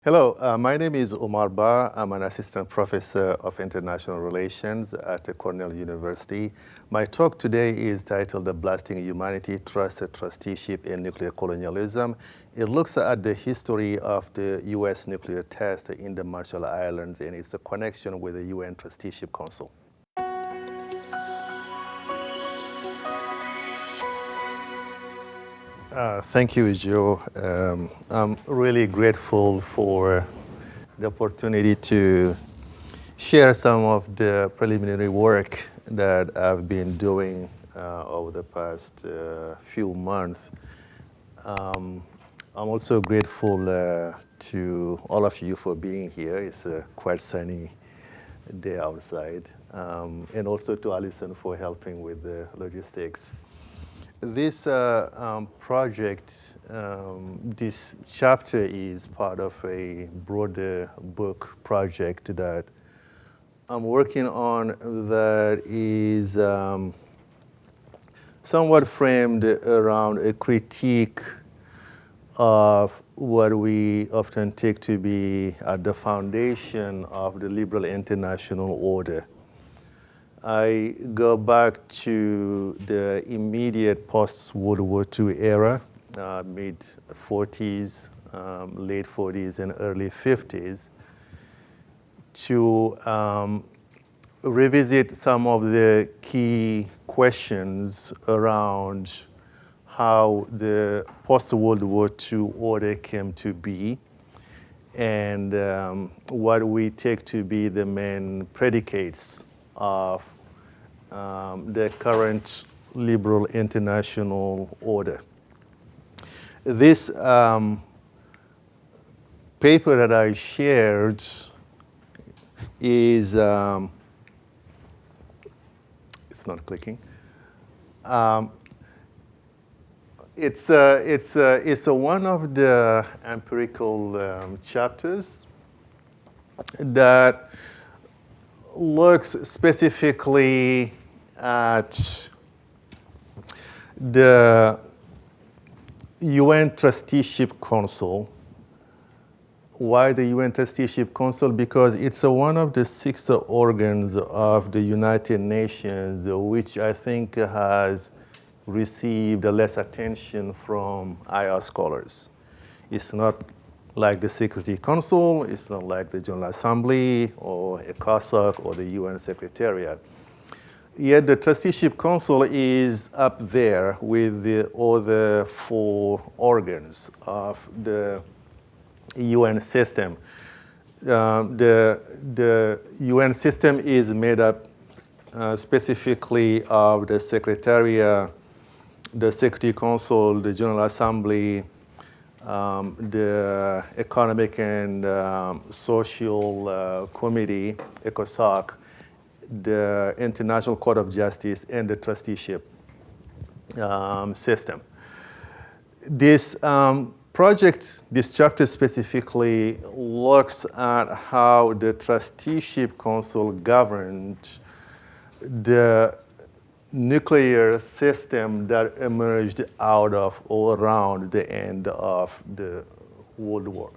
Hello, my name is Oumar Ba. I'm an assistant professor of international relations at Cornell University. My talk today is titled "The Blasting Humanity, Trust, Trusteeship, and Nuclear Colonialism." It looks at the history of the U.S. nuclear test in the Marshall Islands and its connection with the UN Trusteeship Council. Thank you, Joe. I'm really grateful for the opportunity to share some of the preliminary work that I've been doing over the past few months. I'm also grateful to all of you for being here. It's a quite sunny day outside. And also to Alison for helping with the logistics. This project, this chapter is part of a broader book project that I'm working on that is somewhat framed around a critique of what we often take to be at the foundation of the liberal international order. I go back to the immediate post-World War II era, mid-40s, late 40s, and early 50s, to revisit some of the key questions around how the post-World War II order came to be and what we take to be the main predicates of the current liberal international order. This paper that I shared is, it's not clicking. It's one of the empirical chapters that looks specifically at the UN Trusteeship Council. Why the UN Trusteeship Council? Because it's one of the 6 organs of the United Nations, which I think has received less attention from IR scholars. It's not like the Security Council, it's not like the General Assembly or ECOSOC or the UN Secretariat. Yet the Trusteeship Council is up there with the other 4 organs of the UN system. The UN system is made up specifically of the Secretariat, the Security Council, the General Assembly, the Economic and Social Committee, ECOSOC, the International Court of Justice, and the Trusteeship system. This project, this chapter specifically, looks at how the Trusteeship Council governed the nuclear system that emerged out of or around the end of the World War.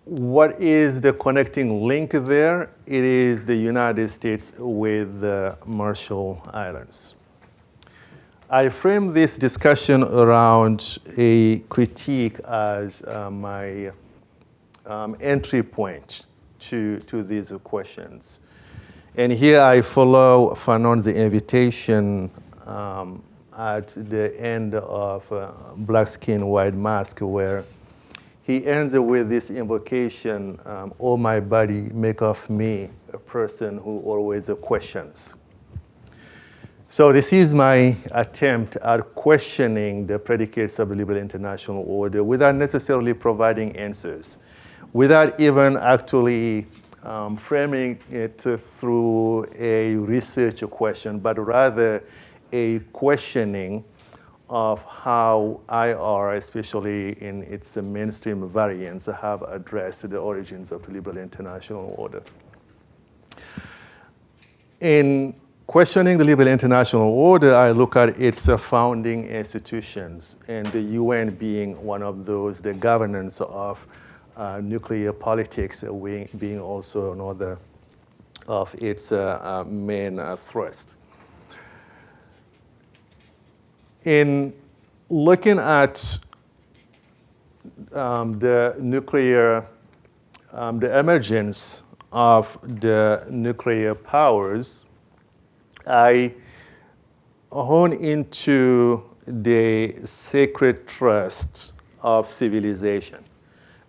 What is the connecting link there? It is the United States with the Marshall Islands. I frame this discussion around a critique as my entry point to these questions. And here I follow Fanon's invitation at the end of Black Skin, White Mask, where he ends with this invocation, "Oh, my body, make of me a person who always questions." So this is my attempt at questioning the predicates of the liberal international order without necessarily providing answers, without even actually framing it through a research question, but rather a questioning of how IR, especially in its mainstream variants, have addressed the origins of the liberal international order. In questioning the liberal international order, I look at its founding institutions, and the UN being one of those, the governance of nuclear politics being also another of its main thrust. In looking at the nuclear, the emergence of the nuclear powers, I hone into the sacred trust of civilization,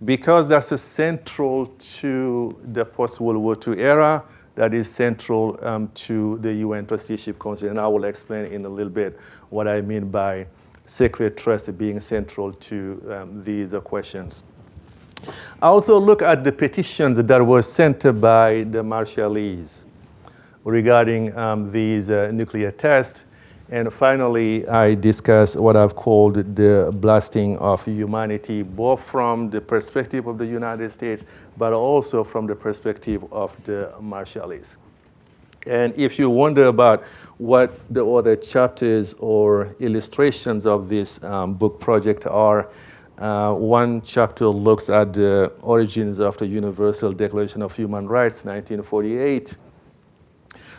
because that's central to the post-World War II era, that is central to the UN Trusteeship Council, and I will explain in a little bit what I mean by sacred trust being central to these questions. I also look at the petitions that were sent by the Marshallese regarding these nuclear tests. And finally, I discuss what I've called the blasting of humanity, both from the perspective of the United States, but also from the perspective of the Marshallese. And if you wonder about what the other chapters or illustrations of this book project are, one chapter looks at the origins of the Universal Declaration of Human Rights, 1948,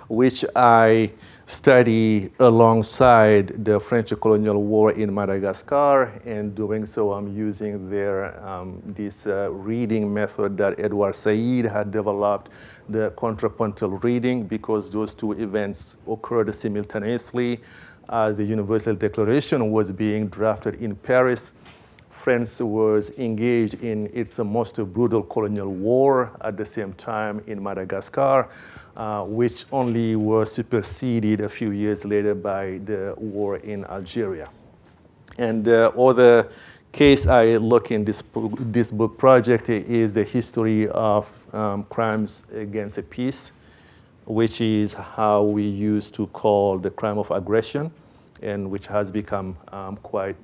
which I study alongside the French colonial war in Madagascar. And doing so, I'm using this reading method that Edward Said had developed, the contrapuntal reading, because those two events occurred simultaneously as the Universal Declaration was being drafted in Paris. France was engaged in its most brutal colonial war at the same time in Madagascar, which only was superseded a few years later by the war in Algeria. And the other case I look in this book project is the history of crimes against peace, which is how we used to call the crime of aggression, and which has become quite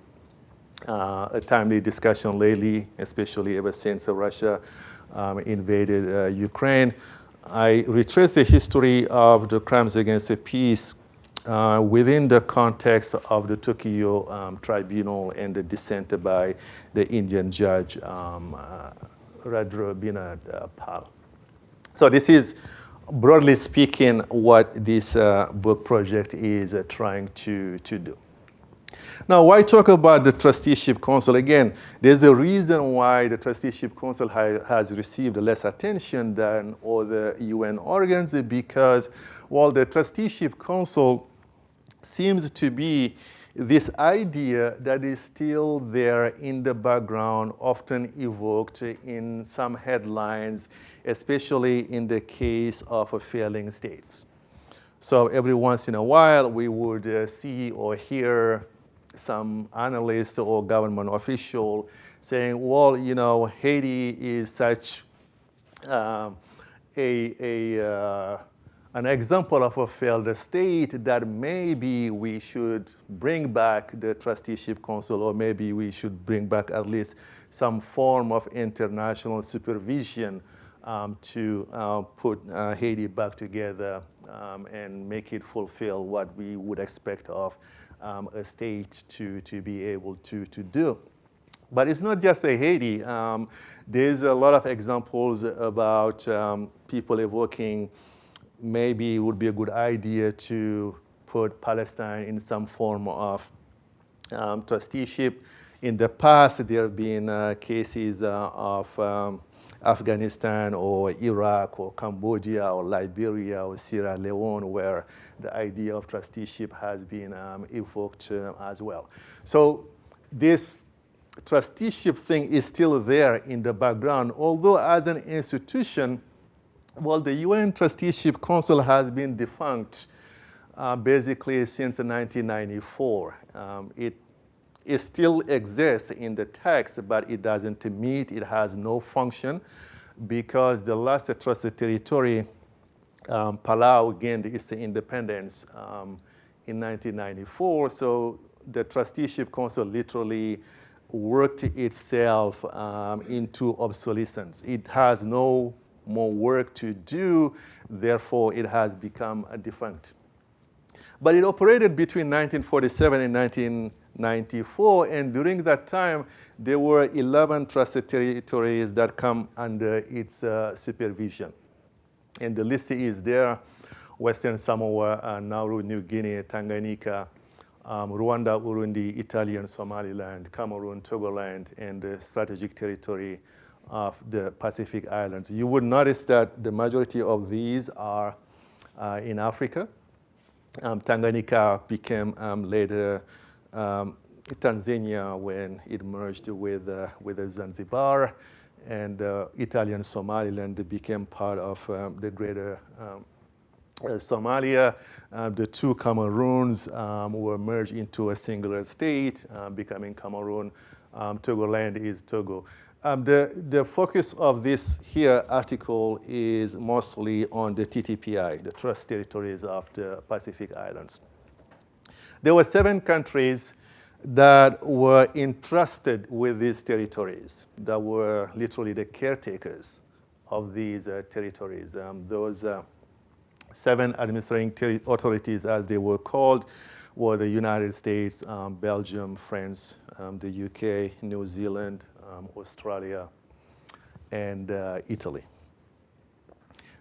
a timely discussion lately, especially ever since Russia invaded Ukraine. I retrace the history of the crimes against the peace within the context of the Tokyo Tribunal and the dissent by the Indian judge, Radrabinat Pal. So this is, broadly speaking, what this book project is trying to do. Now, why talk about the Trusteeship Council? Again, there's a reason why the Trusteeship Council has received less attention than other UN organs, because while the Trusteeship Council seems to be this idea that is still there in the background, often evoked in some headlines, especially in the case of failing states. So every once in a while, we would see or hear some analyst or government official saying, well, you know, Haiti is such an example of a failed state that maybe we should bring back the Trusteeship Council, or maybe we should bring back at least some form of international supervision to put Haiti back together and make it fulfill what we would expect of a state to be able to do. But it's not just Haiti. There's a lot of examples about people evoking maybe it would be a good idea to put Palestine in some form of trusteeship. In the past, there have been cases of Afghanistan or Iraq or Cambodia or Liberia or Sierra Leone, where the idea of trusteeship has been evoked as well. So this trusteeship thing is still there in the background, although as an institution, well, the UN Trusteeship Council has been defunct basically since 1994. It still exists in the text, but it doesn't meet, it has no function, because the last trusted territory, Palau, gained its independence in 1994. So the Trusteeship Council literally worked itself into obsolescence. It has no more work to do, therefore it has become defunct. But it operated between 1947 and 1994, and during that time, there were 11 trusted territories that come under its supervision. And the list is there: Western Samoa, Nauru, New Guinea, Tanganyika, Rwanda, Burundi, Italian Somaliland, Cameroon, Togoland, and the strategic territory of the Pacific Islands. You would notice that the majority of these are in Africa. Tanganyika became later Tanzania when it merged with Zanzibar, and Italian Somaliland became part of the greater Somalia. The two Cameroons were merged into a singular state, becoming Cameroon. Togoland is Togo. The focus of this here article is mostly on the TTPI, the Trust Territories of the Pacific Islands. There were 7 countries that were entrusted with these territories, that were literally the caretakers of these territories. Those 7 administrating authorities, as they were called, were the United States, Belgium, France, the UK, New Zealand, Australia, and Italy.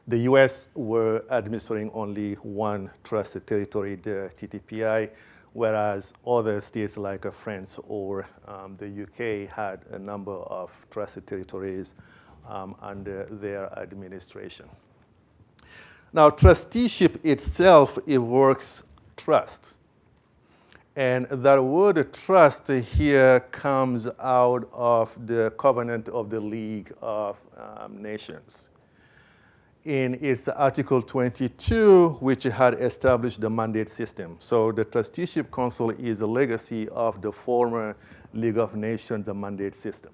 The US were administering only one trusted territory, the TTPI, whereas other states like France or the UK had a number of trusted territories under their administration. Now, trusteeship itself evokes trust. And that word trust here comes out of the covenant of the League of Nations. In its Article 22, which had established the mandate system. So the Trusteeship Council is a legacy of the former League of Nations mandate system,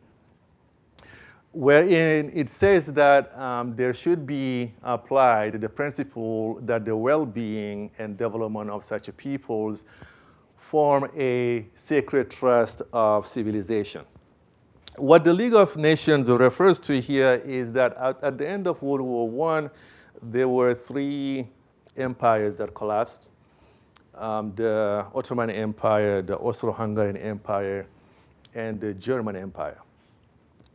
wherein it says that there should be applied the principle that the well-being and development of such peoples form a sacred trust of civilization. What the League of Nations refers to here is that at the end of World War I, there were 3 empires that collapsed. The Ottoman Empire, the Austro-Hungarian Empire, and the German Empire.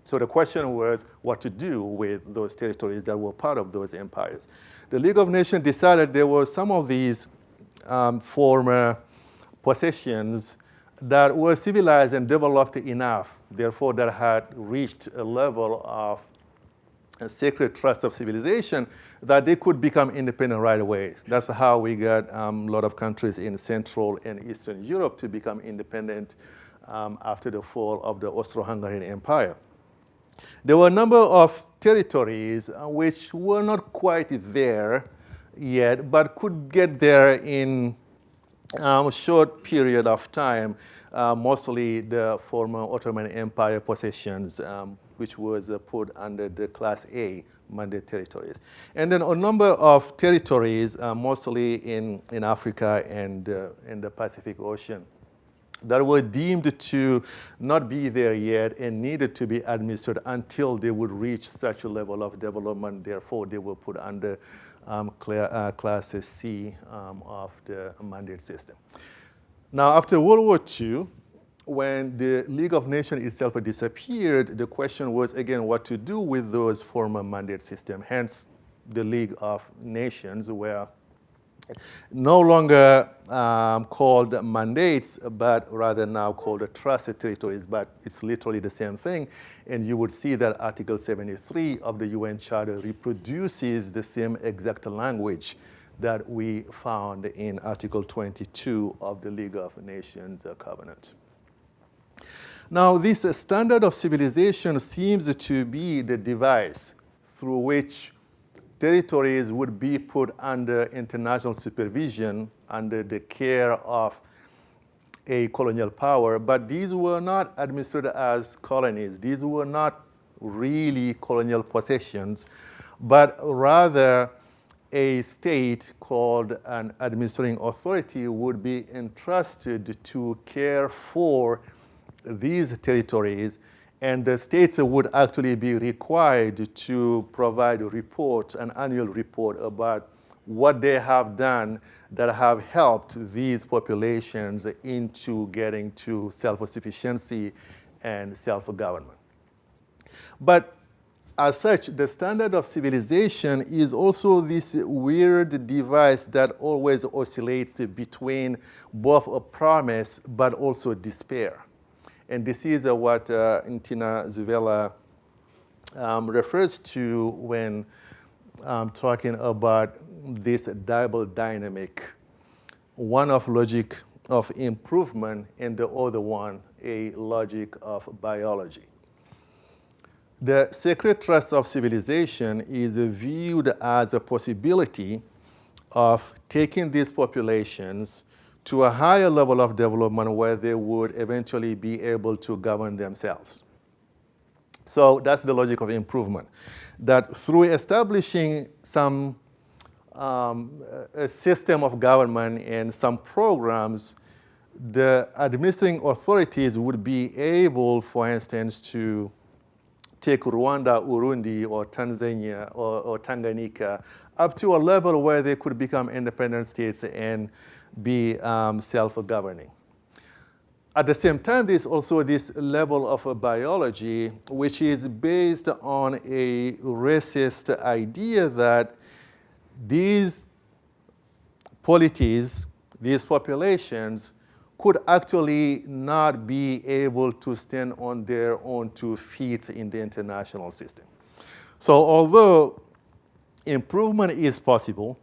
So the question was what to do with those territories that were part of those empires. The League of Nations decided there were some of these former possessions that were civilized and developed enough, therefore that had reached a level of a sacred trust of civilization that they could become independent right away. That's how we got a lot of countries in Central and Eastern Europe to become independent after the fall of the Austro-Hungarian Empire. There were a number of territories which were not quite there yet, but could get there in a short period of time, mostly the former Ottoman Empire possessions, which was put under the Class A mandate territories. And then a number of territories, mostly in Africa and in the Pacific Ocean, that were deemed to not be there yet and needed to be administered until they would reach such a level of development. Therefore, they were put under Class C of the mandate system. Now, after World War II, when the League of Nations itself disappeared, the question was, again, what to do with those former mandate systems. Hence, the League of Nations were no longer called mandates, but rather now called trusted territories, but it's literally the same thing. And you would see that Article 73 of the UN Charter reproduces the same exact language that we found in Article 22 of the League of Nations Covenant. Now, this standard of civilization seems to be the device through which territories would be put under international supervision, under the care of a colonial power, but these were not administered as colonies. These were not really colonial possessions, but rather a state called an administrating authority would be entrusted to care for these territories, and the states would actually be required to provide a report, an annual report about what they have done that have helped these populations into getting to self-sufficiency and self-government. But as such, the standard of civilization is also this weird device that always oscillates between both a promise but also despair. And this is what Intina Zuvela refers to when talking about this double dynamic, one of logic of improvement and the other one a logic of biology. The sacred trust of civilization is viewed as a possibility of taking these populations to a higher level of development where they would eventually be able to govern themselves. So that's the logic of improvement, that through establishing some a system of government and some programs, the administering authorities would be able, for instance, to take Rwanda, Urundi, or Tanzania, or Tanganyika, up to a level where they could become independent states and be self-governing. At the same time, there's also this level of biology, which is based on a racist idea that these polities, these populations, could actually not be able to stand on their own 2 feet in the international system. So although improvement is possible,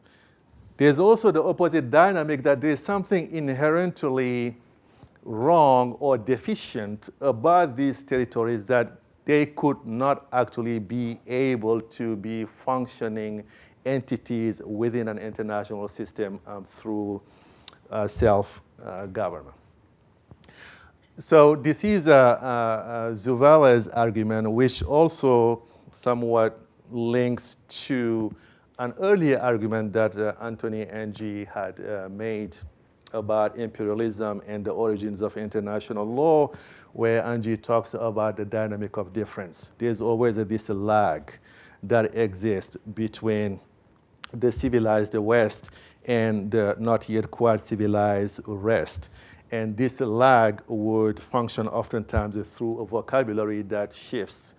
there's also the opposite dynamic that there's something inherently wrong or deficient about these territories that they could not actually be able to be functioning entities within an international system through self-government. So this is Zuvela's argument, which also somewhat links to an earlier argument that Anthony Ng had made about imperialism and the origins of international law, where Ng talks about the dynamic of difference. There's always this lag that exists between the civilized West and the not yet quite civilized rest. And this lag would function oftentimes through a vocabulary that shifts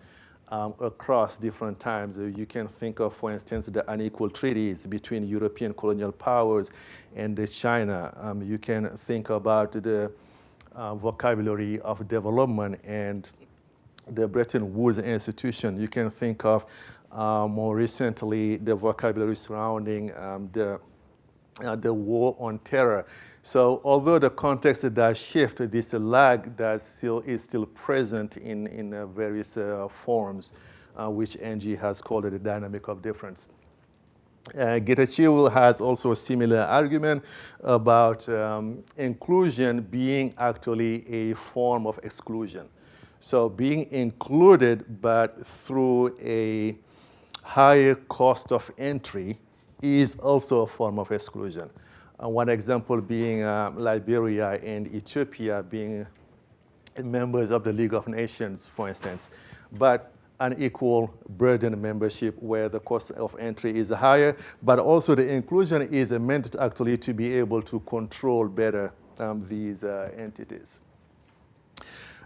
across different times. You can think of, for instance, the unequal treaties between European colonial powers and China. You can think about the vocabulary of development and the Bretton Woods institution. You can think of more recently the vocabulary surrounding the war on terror. So although the context does shift, this lag that is still present in various forms, which Ng has called the dynamic of difference. Getachew has also a similar argument about inclusion being actually a form of exclusion. So being included but through a higher cost of entry is also a form of exclusion. One example being Liberia and Ethiopia being members of the League of Nations, for instance, but unequal burden membership where the cost of entry is higher, but also the inclusion is meant actually to be able to control better these entities.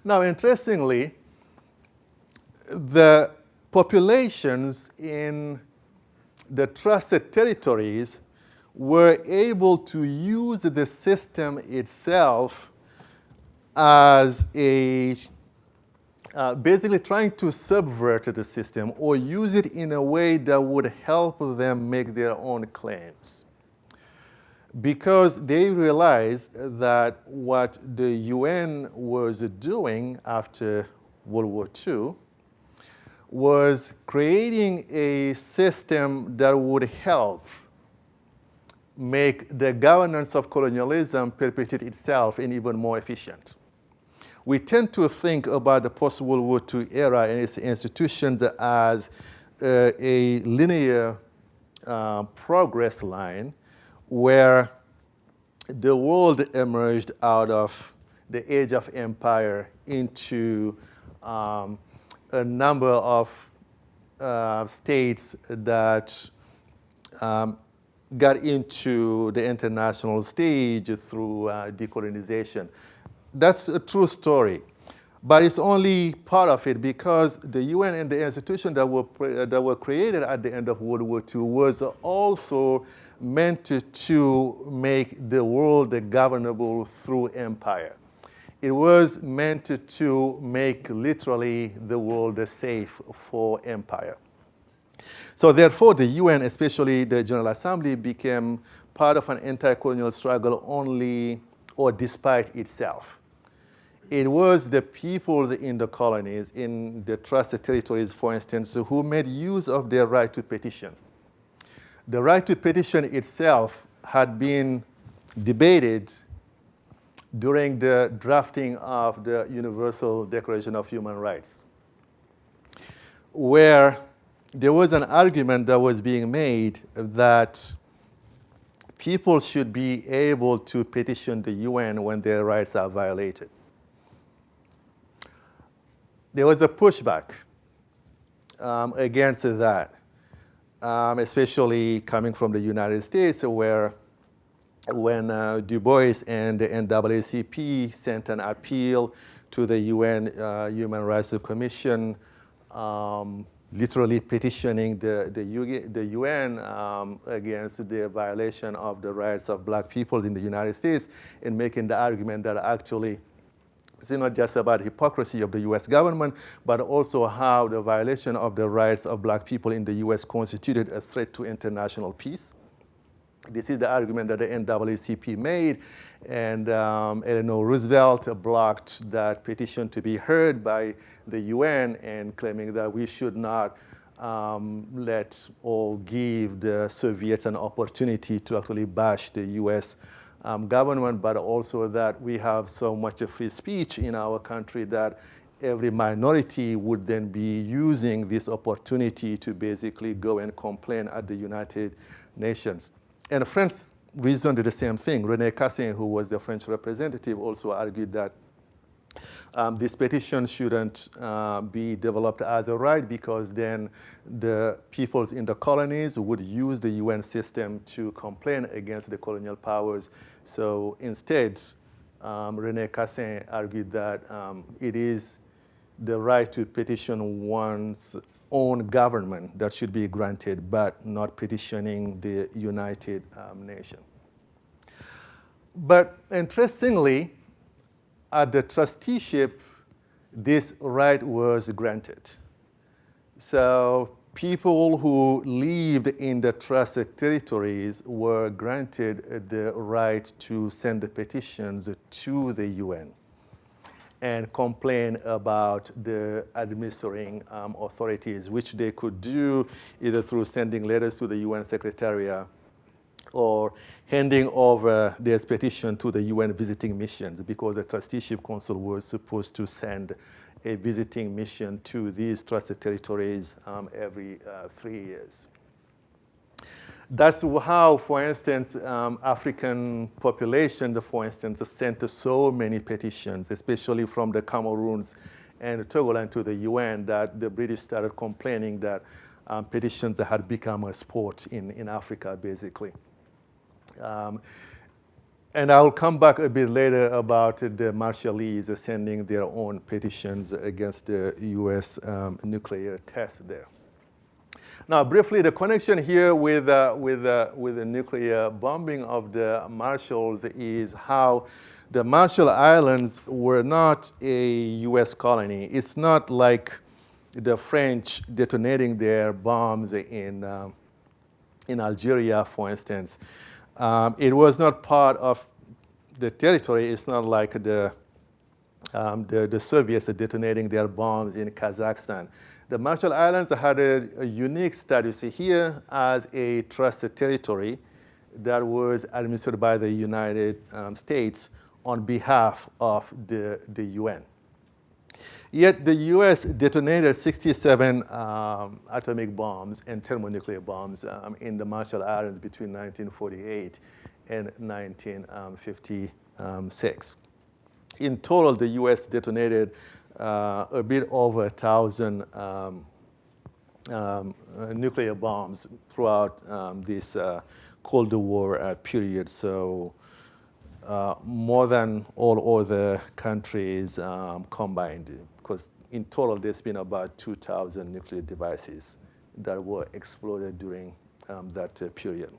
Now, interestingly, the populations in the trusted territories were able to use the system itself as a basically trying to subvert the system or use it in a way that would help them make their own claims. Because they realized that what the UN was doing after World War II was creating a system that would help make the governance of colonialism perpetuate itself and even more efficient. We tend to think about the post-World War II era and its institutions as a linear progress line where the world emerged out of the age of empire into a number of states that got into the international stage through decolonization. That's a true story. But it's only part of it because the UN and the institutions that were created at the end of World War II was also meant to make the world governable through empire. It was meant to make literally the world safe for empire. So therefore, the UN, especially the General Assembly, became part of an anti-colonial struggle only or despite itself. It was the peoples in the colonies, in the trusted territories, for instance, who made use of their right to petition. The right to petition itself had been debated during the drafting of the Universal Declaration of Human Rights, where there was an argument that was being made that people should be able to petition the UN when their rights are violated. There was a pushback against that, especially coming from the United States, where when Du Bois and the NAACP sent an appeal to the UN Human Rights Commission, literally petitioning the UN against the violation of the rights of black people in the United States, and making the argument that actually it's not just about hypocrisy of the US government, but also how the violation of the rights of black people in the US constituted a threat to international peace. This is the argument that the NAACP made, and Eleanor Roosevelt blocked that petition to be heard by the UN, and claiming that we should not let or give the Soviets an opportunity to actually bash the US government, but also that we have so much free speech in our country that every minority would then be using this opportunity to basically go and complain at the United Nations. And France reasoned the same thing. René Cassin, who was the French representative, also argued that this petition shouldn't be developed as a right, because then the peoples in the colonies would use the UN system to complain against the colonial powers. So instead, René Cassin argued that it is the right to petition one's own government that should be granted, but not petitioning the United Nations. But interestingly, at the trusteeship, this right was granted. So people who lived in the trusted territories were granted the right to send the petitions to the UN and complain about the administering authorities, which they could do either through sending letters to the UN Secretariat or handing over their petition to the UN visiting missions, because the Trusteeship Council was supposed to send a visiting mission to these trusted territories every 3 years. That's how, for instance, African population, for instance, sent so many petitions, especially from the Cameroons and Togoland to the UN, that the British started complaining that petitions had become a sport in Africa, basically. And I'll come back a bit later about the Marshallese sending their own petitions against the US nuclear test there. Now, briefly, the connection here with the nuclear bombing of the Marshalls is how the Marshall Islands were not a US colony. It's not like the French detonating their bombs in Algeria, for instance. It was not part of the territory. It's not like the Soviets detonating their bombs in Kazakhstan. The Marshall Islands had a unique status here as a trusted territory that was administered by the United States on behalf of the UN. Yet the US detonated 67 atomic bombs and thermonuclear bombs in the Marshall Islands between 1948 and 1956. In total, the US detonated a bit over 1,000 nuclear bombs throughout this Cold War period. So more than all other countries combined, because in total there's been about 2,000 nuclear devices that were exploded during that period.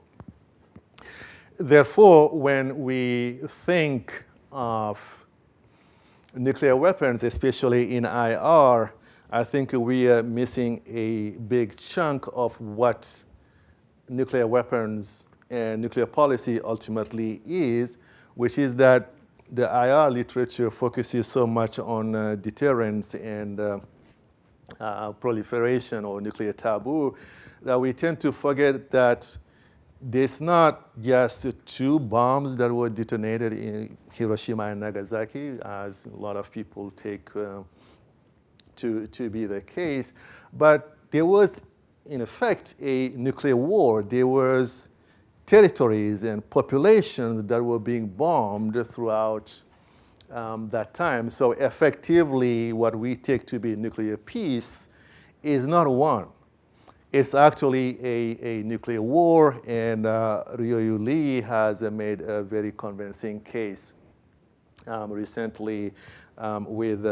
Therefore, when we think of nuclear weapons, especially in IR, I think we are missing a big chunk of what nuclear weapons and nuclear policy ultimately is, which is that the IR literature focuses so much on deterrence and proliferation or nuclear taboo that we tend to forget that there's not just 2 bombs that were detonated in Hiroshima and Nagasaki, as a lot of people take to be the case, but there was, in effect, a nuclear war. There was territories and populations that were being bombed throughout that time. So effectively, what we take to be nuclear peace is not one. It's actually a nuclear war, and Ryoyu Lee has made a very convincing case recently with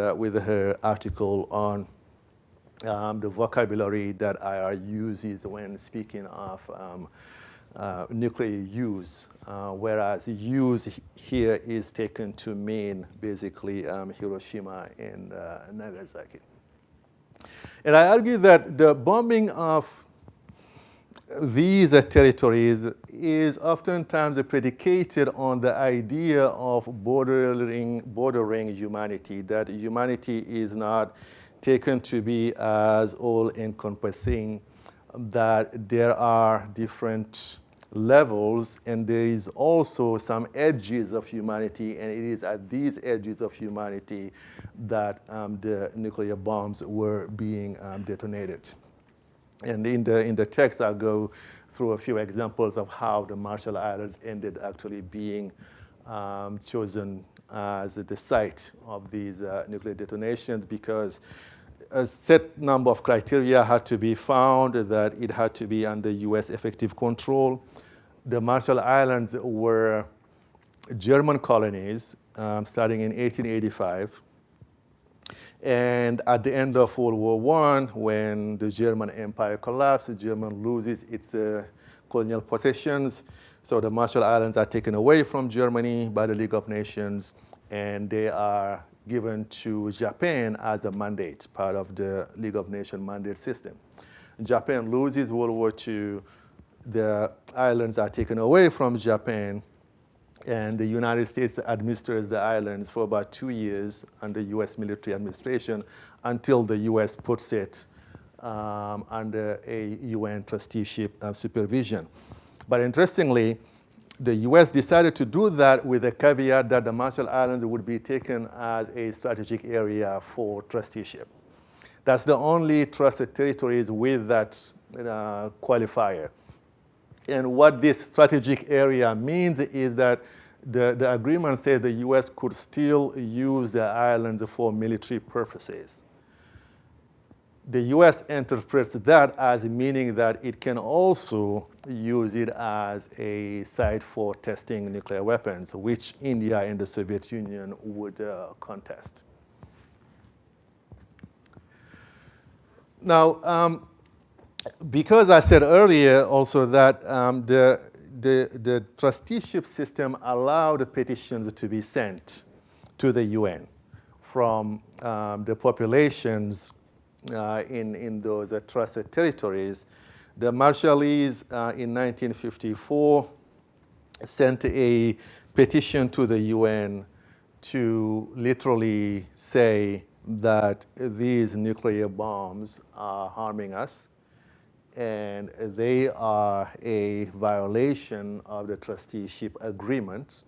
her article on the vocabulary that IR uses when speaking of nuclear use, whereas use here is taken to mean basically Hiroshima and Nagasaki. And I argue that the bombing of these territories is oftentimes predicated on the idea of bordering humanity, that humanity is not taken to be as all-encompassing, that there are different levels, and there is also some edges of humanity, and it is at these edges of humanity that the nuclear bombs were being detonated. And in the text, I'll go through a few examples of how the Marshall Islands ended actually being chosen as the site of these nuclear detonations, because a set number of criteria had to be found, that it had to be under US effective control. The Marshall Islands were German colonies starting in 1885. And at the end of World War I, when the German Empire collapsed, Germany loses its colonial possessions. So the Marshall Islands are taken away from Germany by the League of Nations, and they are given to Japan as a mandate, part of the League of Nations mandate system. Japan loses World War II. The islands are taken away from Japan, and the United States administers the islands for about 2 years under US military administration until the US puts it under a UN trusteeship supervision. But interestingly, the US decided to do that with a caveat that the Marshall Islands would be taken as a strategic area for trusteeship. That's the only trusted territories with that qualifier. And what this strategic area means is that the agreement says the US could still use the islands for military purposes. The US interprets that as meaning that it can also use it as a site for testing nuclear weapons, which India and the Soviet Union would contest. Now, because I said earlier also that the trusteeship system allowed petitions to be sent to the UN from the populations in those trusted territories, the Marshallese in 1954 sent a petition to the UN to literally say that these nuclear bombs are harming us, and they are a violation of the trusteeship agreement,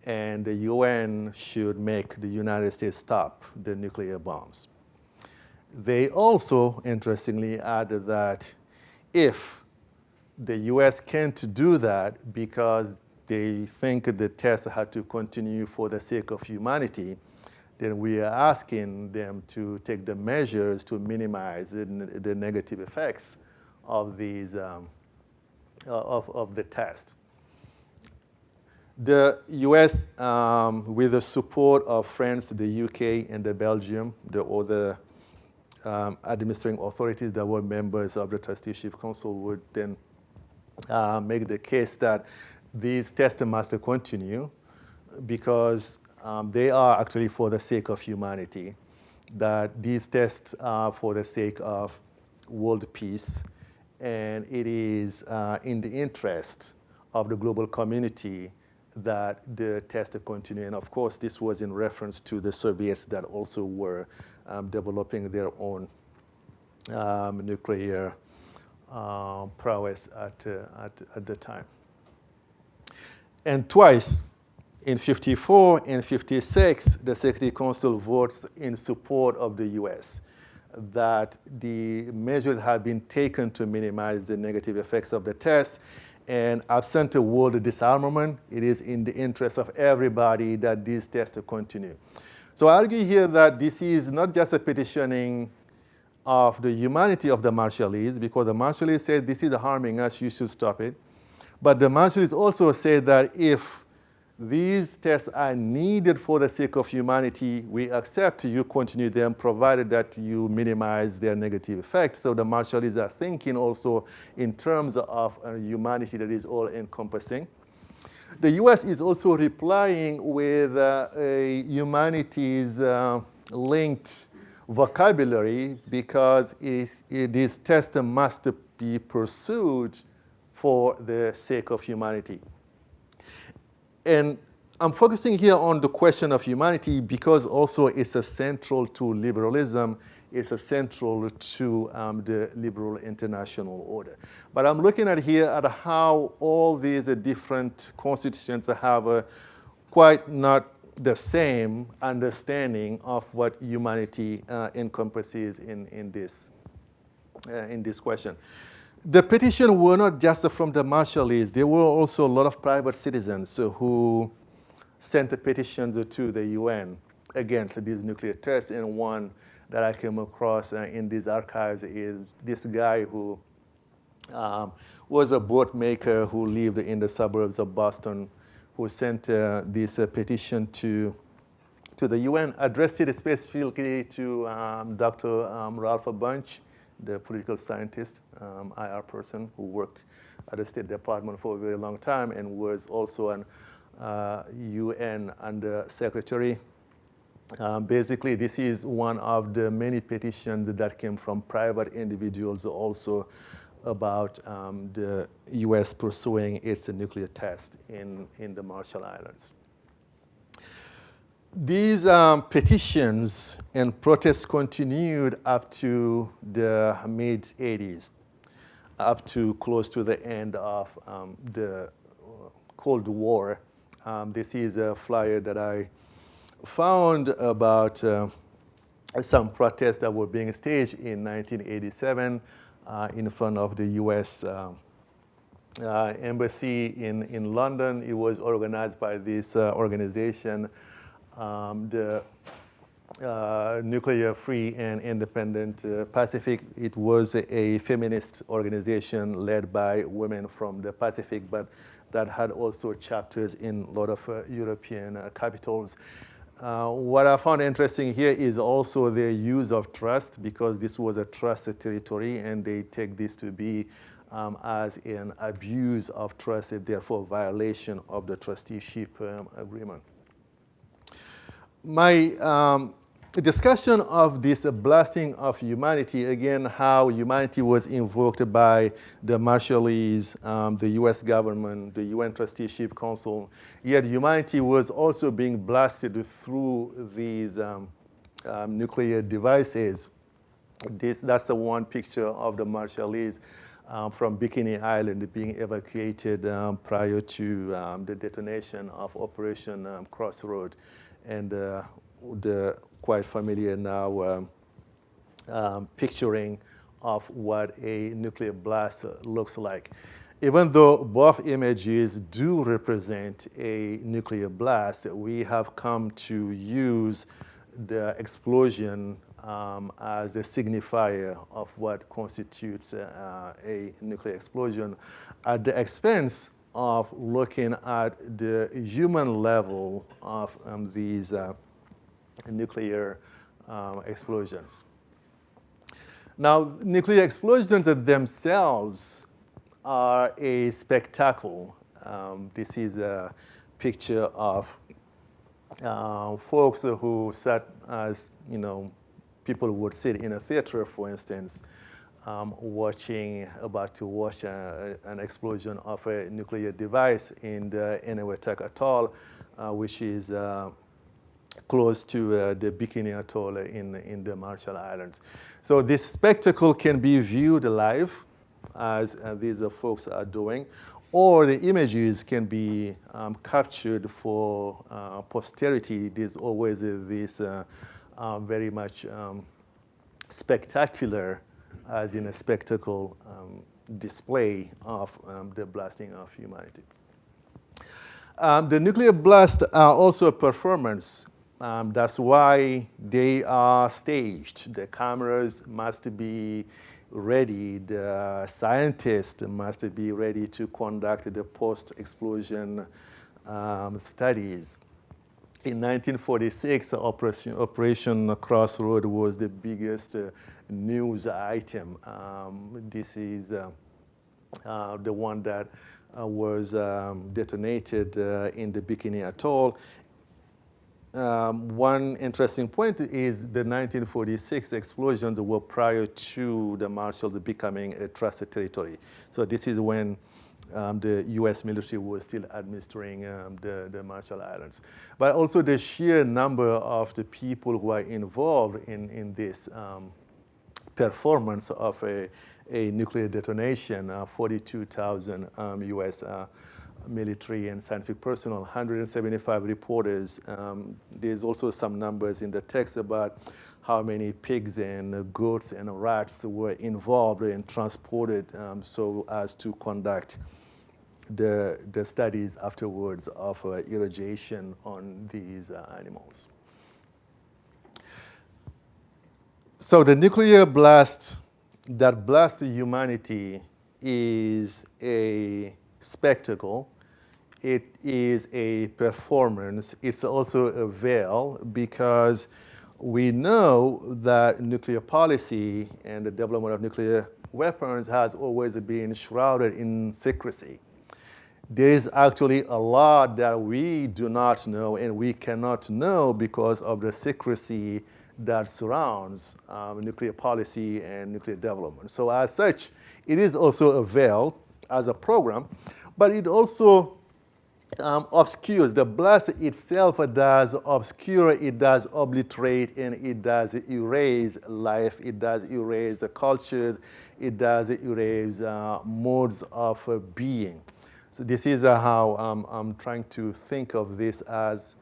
and the UN should make the United States stop the nuclear bombs. They also, interestingly, added that if the US can't do that because they think the test had to continue for the sake of humanity, then we are asking them to take the measures to minimize the negative effects of these of the test. The US, with the support of France, the UK, and the Belgium, the other administrating authorities that were members of the Trusteeship Council, would then make the case that these tests must continue because they are actually for the sake of humanity, that these tests are for the sake of world peace, and it is in the interest of the global community that the tests continue. And of course, this was in reference to the Soviets that also were developing their own nuclear prowess at the time. And twice, in 54 and 56, the Security Council votes in support of the US that the measures have been taken to minimize the negative effects of the test. And absent a world disarmament, it is in the interest of everybody that these tests continue. So I argue here that this is not just a petitioning of the humanity of the Marshallese, because the Marshallese said this is harming us, you should stop it. But the Marshallese also say that if these tests are needed for the sake of humanity, we accept you continue them, provided that you minimize their negative effects. So the Marshallese are thinking also in terms of a humanity that is all-encompassing. The US is also replying with a humanities-linked vocabulary, because these tests must be pursued for the sake of humanity. And I'm focusing here on the question of humanity because also it's a central to liberalism, it's a central to the liberal international order. But I'm looking at here at how all these different constitutions have a quite not the same understanding of what humanity encompasses in this question. The petition were not just from the Marshallese. There were also a lot of private citizens who sent petitions to the UN against these nuclear tests. And one that I came across in these archives is this guy who was a boat maker who lived in the suburbs of Boston, who sent this petition to the UN, addressed it specifically to Dr. Ralph Bunche, the political scientist, IR person who worked at the State Department for a very long time and was also an UN undersecretary. Basically, this is one of the many petitions that came from private individuals also about the US pursuing its nuclear test in the Marshall Islands. These petitions and protests continued up to the mid-'80s, up to close to the end of the Cold War. This is a flyer that I found about some protests that were being staged in 1987 in front of the US embassy in London. It was organized by this organization, the Nuclear Free and Independent Pacific. It was a feminist organization led by women from the Pacific, but that had also chapters in a lot of European capitals. What I found interesting here is also their use of trust, because this was a trusted territory, and they take this to be as an abuse of trust, and therefore violation of the trusteeship agreement. My discussion of this blasting of humanity, again, how humanity was invoked by the Marshallese, the US government, the UN Trusteeship Council, yet humanity was also being blasted through these nuclear devices. That's the one picture of the Marshallese from Bikini Island being evacuated prior to the detonation of Operation Crossroad. And the quite familiar now picturing of what a nuclear blast looks like. Even though both images do represent a nuclear blast, we have come to use the explosion as a signifier of what constitutes a nuclear explosion at the expense of looking at the human level of these nuclear explosions. Now, nuclear explosions themselves are a spectacle. This is a picture of folks who sat as, people would sit in a theater, for instance, about to watch an explosion of a nuclear device in the Enewetak Atoll, which is close to the Bikini Atoll in the Marshall Islands. So this spectacle can be viewed live, as these folks are doing, or the images can be captured for posterity. There's always this very much spectacular, as in a spectacle, display of the blasting of humanity. The nuclear blasts are also a performance. That's why they are staged. The cameras must be ready. The scientists must be ready to conduct the post-explosion studies. In 1946, Operation Crossroad was the biggest news item. This is the one that was detonated in the Bikini Atoll. One interesting point is the 1946 explosions were prior to the Marshalls becoming a trusted territory. So this is when the U.S. military was still administering the Marshall Islands. But also the sheer number of the people who are involved in this performance of a nuclear detonation, 42,000 U.S. Military and scientific personnel, 175 reporters. There's also some numbers in the text about how many pigs and goats and rats were involved and transported so as to conduct the studies afterwards of irrigation on these animals. So the nuclear blast that blasts humanity is a spectacle. It is a performance. It's also a veil, because we know that nuclear policy and the development of nuclear weapons has always been shrouded in secrecy. There is actually a lot that we do not know and we cannot know because of the secrecy that surrounds nuclear policy and nuclear development. So as such, it is also a veil as a program, but it also obscures. The blast itself does obscure, it does obliterate, and it does erase life, it does erase cultures, it does erase modes of being. So this is how I'm trying to think of this. As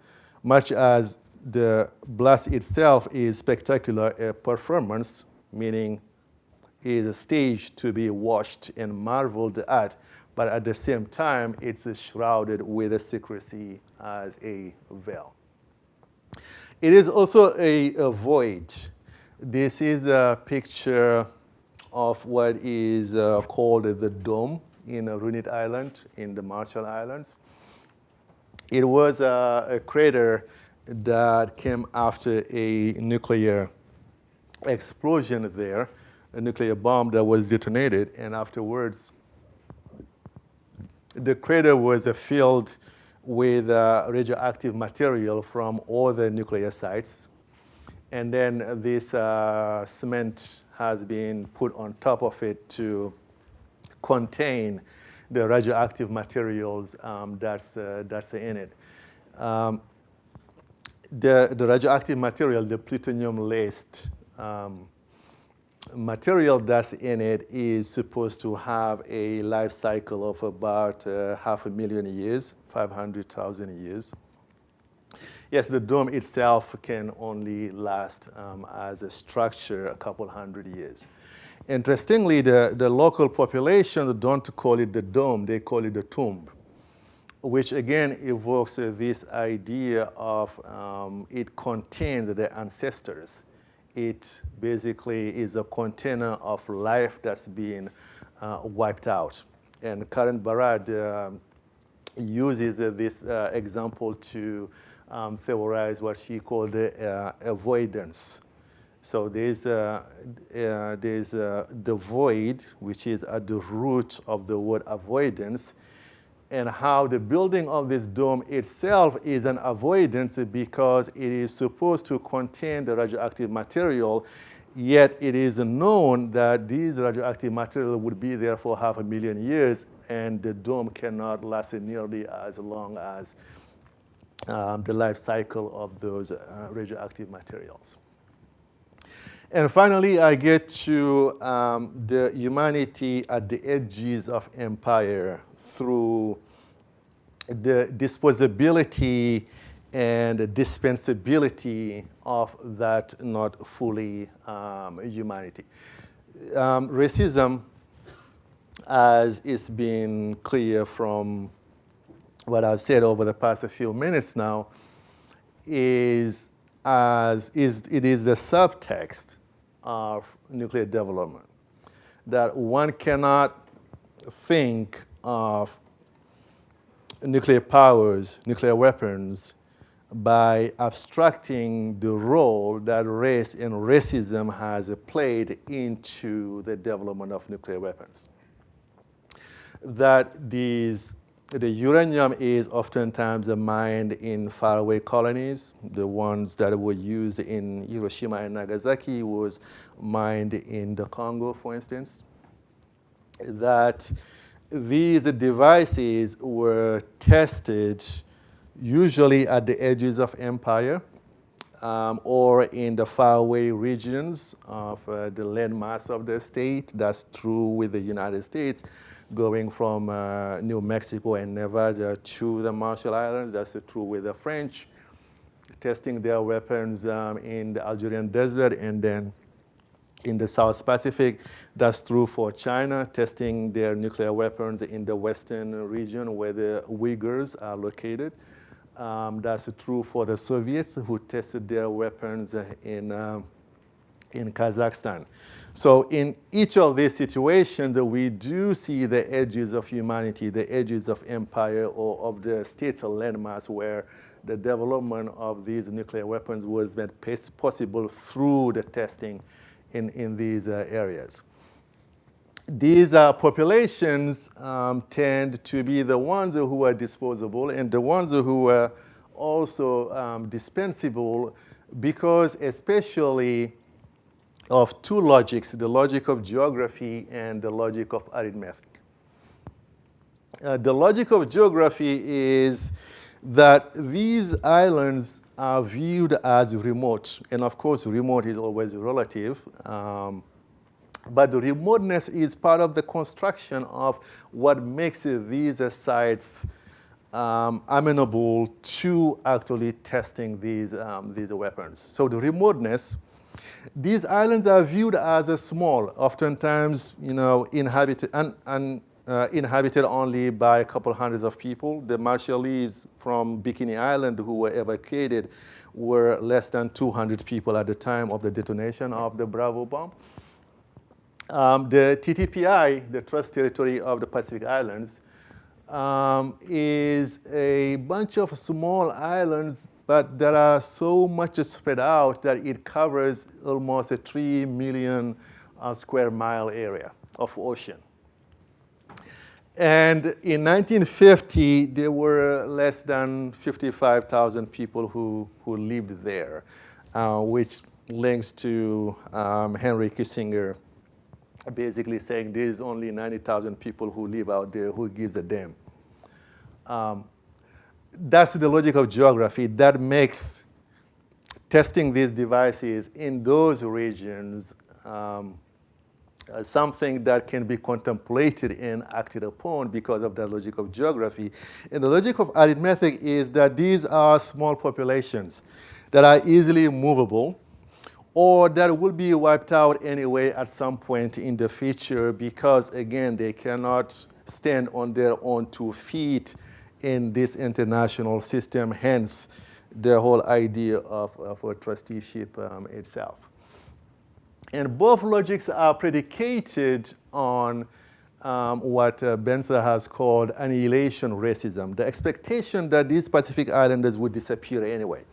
much as the blast itself is spectacular, a performance, meaning is a stage to be watched and marveled at, but at the same time, it's shrouded with a secrecy as a veil. It is also a void. This is a picture of what is called the dome in Runit Island in the Marshall Islands. It was a crater that came after a nuclear explosion there, a nuclear bomb that was detonated, and afterwards, the crater was filled with radioactive material from all the nuclear sites. And then this cement has been put on top of it to contain the radioactive materials that's in it. The radioactive material, the plutonium-laced material that's in it, is supposed to have a life cycle of about 500,000 years, 500,000 years. Yes, the dome itself can only last as a structure a couple hundred years. Interestingly, the local population don't call it the dome, they call it the tomb, which again evokes this idea of it contains the ancestors it basically is a container of life that's being wiped out. And Karen Barad uses this example to theorize what she called avoidance. So there's the void, which is at the root of the word avoidance, and how the building of this dome itself is an avoidance because it is supposed to contain the radioactive material, yet it is known that these radioactive material would be there for 500,000 years, and the dome cannot last nearly as long as the life cycle of those radioactive materials. And finally, I get to the humanity at the edges of empire through the disposability and the dispensability of that not fully humanity. Racism, as it's been clear from what I've said over the past few minutes now, is the subtext of nuclear development. That one cannot think of nuclear powers, nuclear weapons, by abstracting the role that race and racism has played into the development of nuclear weapons. That the uranium is oftentimes mined in faraway colonies. The ones that were used in Hiroshima and Nagasaki was mined in the Congo, for instance. That these devices were tested usually at the edges of empire or in the faraway regions of the landmass of the state. That's true with the United States, going from New Mexico and Nevada to the Marshall Islands. That's true with the French, testing their weapons in the Algerian desert and then in the South Pacific. That's true for China, testing their nuclear weapons in the western region where the Uyghurs are located. That's true for the Soviets, who tested their weapons in Kazakhstan. So in each of these situations, we do see the edges of humanity, the edges of empire or of the state's landmass where the development of these nuclear weapons was made possible through the testing in these areas. These populations tend to be the ones who are disposable and the ones who are also dispensable because especially of two logics, the logic of geography and the logic of arithmetic. The logic of geography is that these islands are viewed as remote, and of course remote is always relative, but the remoteness is part of the construction of what makes these sites amenable to actually testing these weapons. So the remoteness, these islands are viewed as small, oftentimes, inhabited only by a couple hundreds of people. The Marshallese from Bikini Island who were evacuated were less than 200 people at the time of the detonation of the Bravo bomb. The TTPI, the Trust Territory of the Pacific Islands, is a bunch of small islands, but that are so much spread out that it covers almost a 3 million square mile area of ocean. And in 1950, there were less than 55,000 people who lived there, which links to Henry Kissinger basically saying there's only 90,000 people who live out there, who gives a damn. That's the logic of geography that makes testing these devices in those regions something that can be contemplated and acted upon because of that logic of geography. And the logic of arithmetic is that these are small populations that are easily movable or that will be wiped out anyway at some point in the future because, again, they cannot stand on their own 2 feet in this international system, hence the whole idea of a trusteeship itself. And both logics are predicated on what Benzer has called annihilation racism, the expectation that these Pacific Islanders would disappear anyway.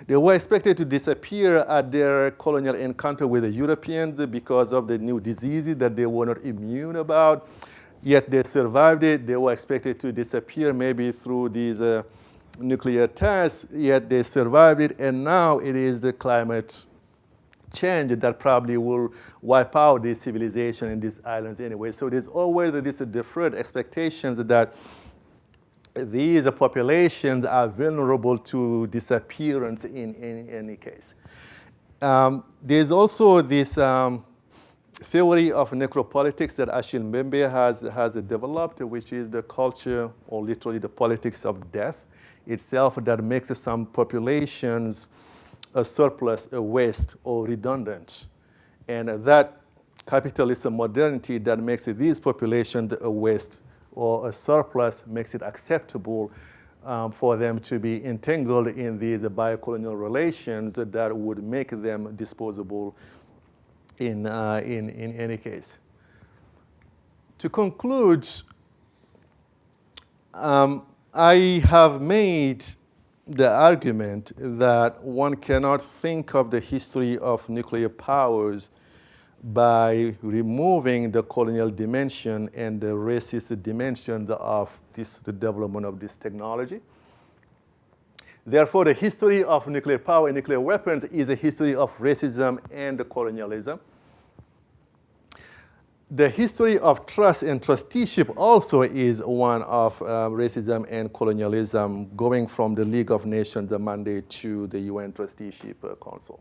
They were expected to disappear at their colonial encounter with the Europeans because of the new diseases that they were not immune about, yet they survived it. They were expected to disappear maybe through these nuclear tests, yet they survived it, and now it is the climate change that probably will wipe out this civilization in these islands anyway. So there's always this deferred expectations that these populations are vulnerable to disappearance in any case. There's also this theory of necropolitics that Achille Mbembe has developed, which is the culture, or literally the politics of death itself, that makes some populations a surplus, a waste, or redundant. And that capitalist modernity that makes these populations a waste or a surplus makes it acceptable for them to be entangled in these biocolonial relations that would make them disposable in any case. To conclude, I have made the argument that one cannot think of the history of nuclear powers by removing the colonial dimension and the racist dimension of the development of this technology. Therefore, the history of nuclear power and nuclear weapons is a history of racism and colonialism. The history of trust and trusteeship also is one of racism and colonialism, going from the League of Nations mandate to the UN Trusteeship Council.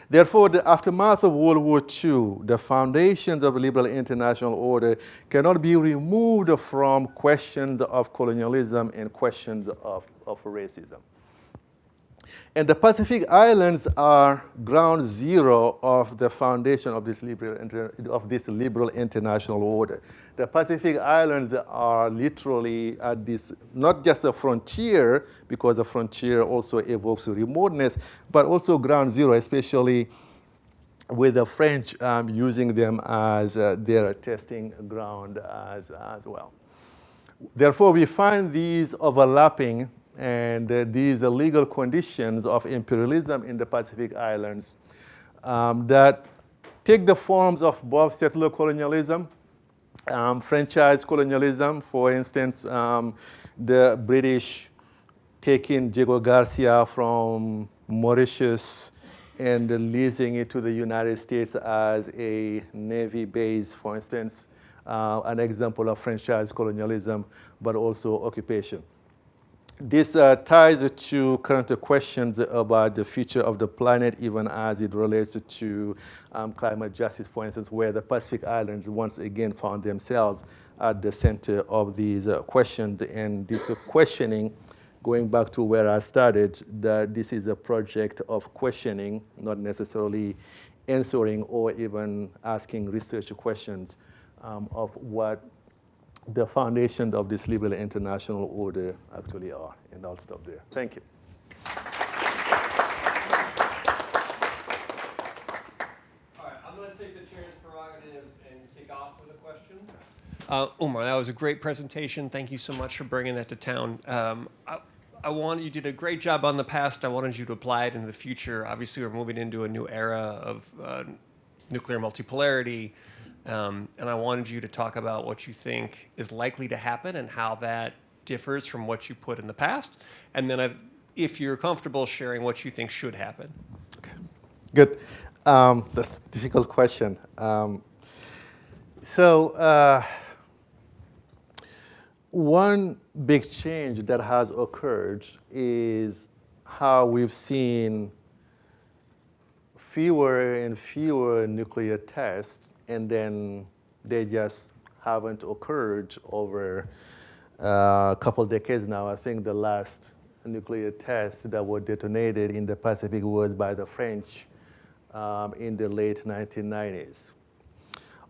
Therefore, the aftermath of World War II, the foundations of the liberal international order cannot be removed from questions of colonialism and questions of racism. And the Pacific Islands are ground zero of the foundation of this liberal international order. The Pacific Islands are literally at this, not just a frontier, because a frontier also evokes remoteness, but also ground zero, especially with the French using them as their testing ground as well. Therefore, we find these overlapping and these legal conditions of imperialism in the Pacific Islands that take the forms of both settler colonialism, franchise colonialism. For instance, the British taking Diego Garcia from Mauritius and leasing it to the United States as a Navy base, for instance, an example of franchise colonialism, but also occupation. This ties to current questions about the future of the planet, even as it relates to climate justice, for instance, where the Pacific Islands once again found themselves at the center of these questions. And this questioning, going back to where I started, that this is a project of questioning, not necessarily answering or even asking research questions of what the foundations of this liberal international order actually are. And I'll stop there. Thank you. All right, I'm going to take the chair's prerogative and kick off with a question. Yes. Oumar, that was a great presentation. Thank you so much for bringing that to town. You did a great job on the past. I wanted you to apply it in the future. Obviously, we're moving into a new era of nuclear multipolarity. And I wanted you to talk about what you think is likely to happen and how that differs from what you put in the past. And then if you're comfortable sharing what you think should happen. Okay, good. That's a difficult question. One big change that has occurred is how we've seen fewer and fewer nuclear tests, and then they just haven't occurred over a couple decades now. I think the last nuclear test that was detonated in the Pacific was by the French in the late 1990s.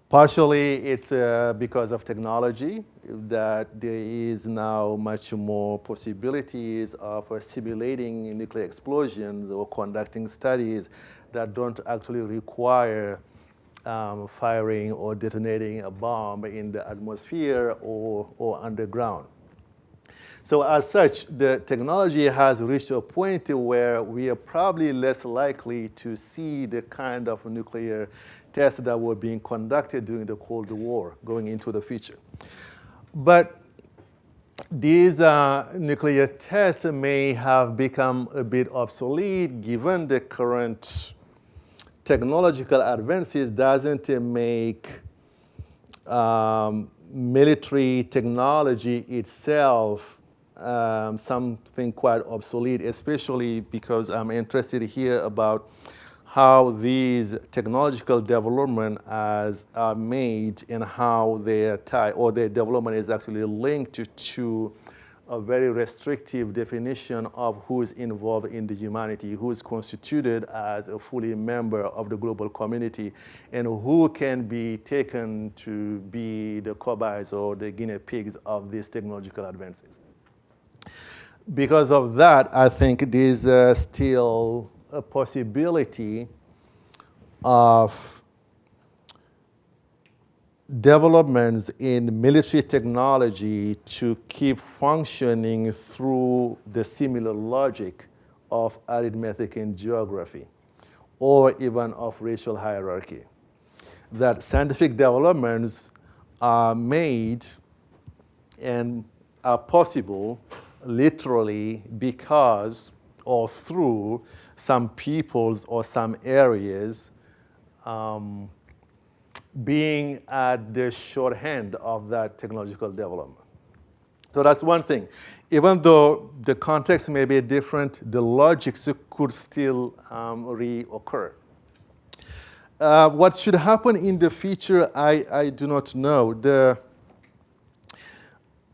Partially, it's because of technology, that there is now much more possibilities of simulating nuclear explosions or conducting studies that don't actually require firing or detonating a bomb in the atmosphere or underground. So as such, the technology has reached a point where we are probably less likely to see the kind of nuclear tests that were being conducted during the Cold War going into the future. But these nuclear tests may have become a bit obsolete given the current technological advances doesn't make military technology itself something quite obsolete, especially because I'm interested here about how these technological development are made and how they are tied, or their development is actually linked to a very restrictive definition of who is involved in the humanity, who is constituted as a fully member of the global community, and who can be taken to be the cobayes or the guinea pigs of these technological advances. Because of that, I think there's still a possibility of developments in military technology to keep functioning through the similar logic of arithmetic and geography, or even of racial hierarchy. That scientific developments are made and are possible literally because or through some peoples or some areas being at the shorthand of that technological development. So that's one thing. Even though the context may be different, the logics could still reoccur. What should happen in the future, I do not know.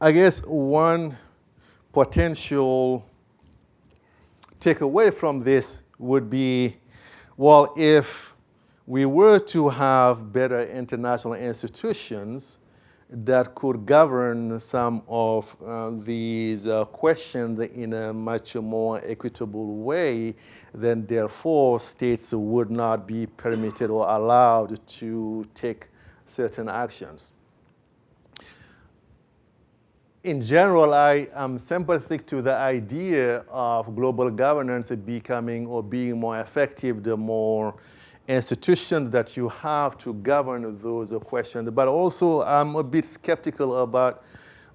I guess one potential takeaway from this would be, well, if we were to have better international institutions that could govern some of these questions in a much more equitable way, then therefore states would not be permitted or allowed to take certain actions. In general, I am sympathetic to the idea of global governance becoming or being more effective the more institutions that you have to govern those questions. But also, I'm a bit skeptical about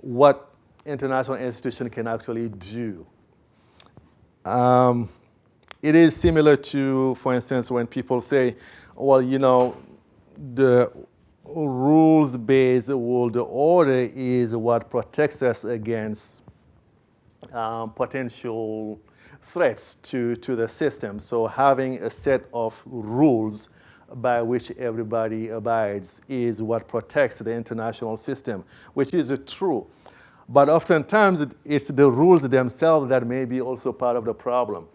what international institutions can actually do. It is similar to, for instance, when people say, well, you know, the rules-based world order is what protects us against potential threats to the system. So having a set of rules by which everybody abides is what protects the international system, which is true. But oftentimes it's the rules themselves that may be also part of the problem.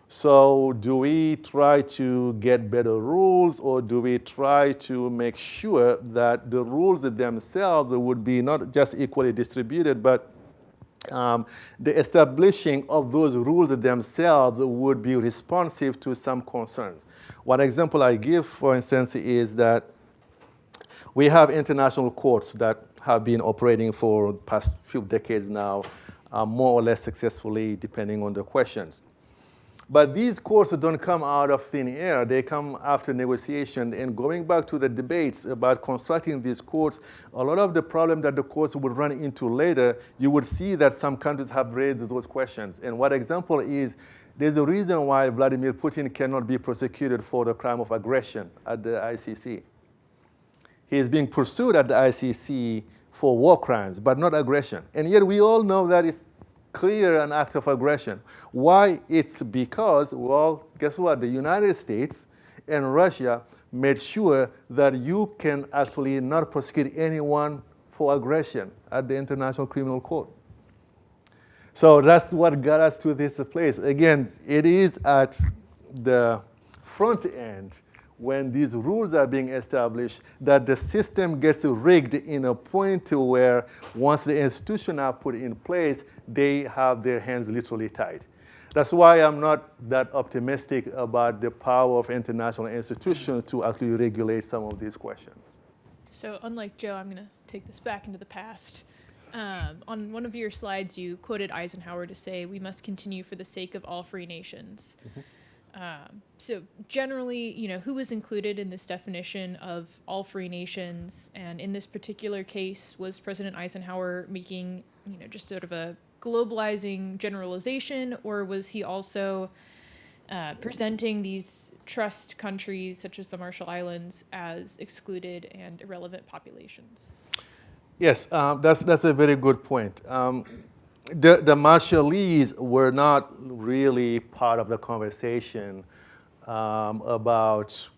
So do we try to get better rules, or do we try to make sure that the rules themselves would be not just equally distributed, but the establishing of those rules themselves would be responsive to some concerns? One example I give, for instance, is that we have international courts that have been operating for the past few decades now, more or less successfully, depending on the questions. But these courts don't come out of thin air. They come after negotiation. And going back to the debates about constructing these courts, a lot of the problem that the courts would run into later, you would see that some countries have raised those questions. And one example is, there's a reason why Vladimir Putin cannot be prosecuted for the crime of aggression at the ICC. He is being pursued at the ICC for war crimes, but not aggression. And yet we all know that it's clear an act of aggression. Why? It's because, well, guess what? The United States and Russia made sure that you can actually not prosecute anyone for aggression at the International Criminal Court. So that's what got us to this place. Again, it is at the front end when these rules are being established that the system gets rigged in a point where once the institutions are put in place, they have their hands literally tied. That's why I'm not that optimistic about the power of international institutions to actually regulate some of these questions. So unlike Joe, I'm going to take this back into the past. On one of your slides, you quoted Eisenhower to say, "We must continue for the sake of all free nations." So generally, who was included in this definition of all free nations? And in this particular case, was President Eisenhower making, just sort of a globalizing generalization, or was he also presenting these trust countries, such as the Marshall Islands, as excluded and irrelevant populations? Yes, that's a very good point. The Marshallese were not really part of the conversation about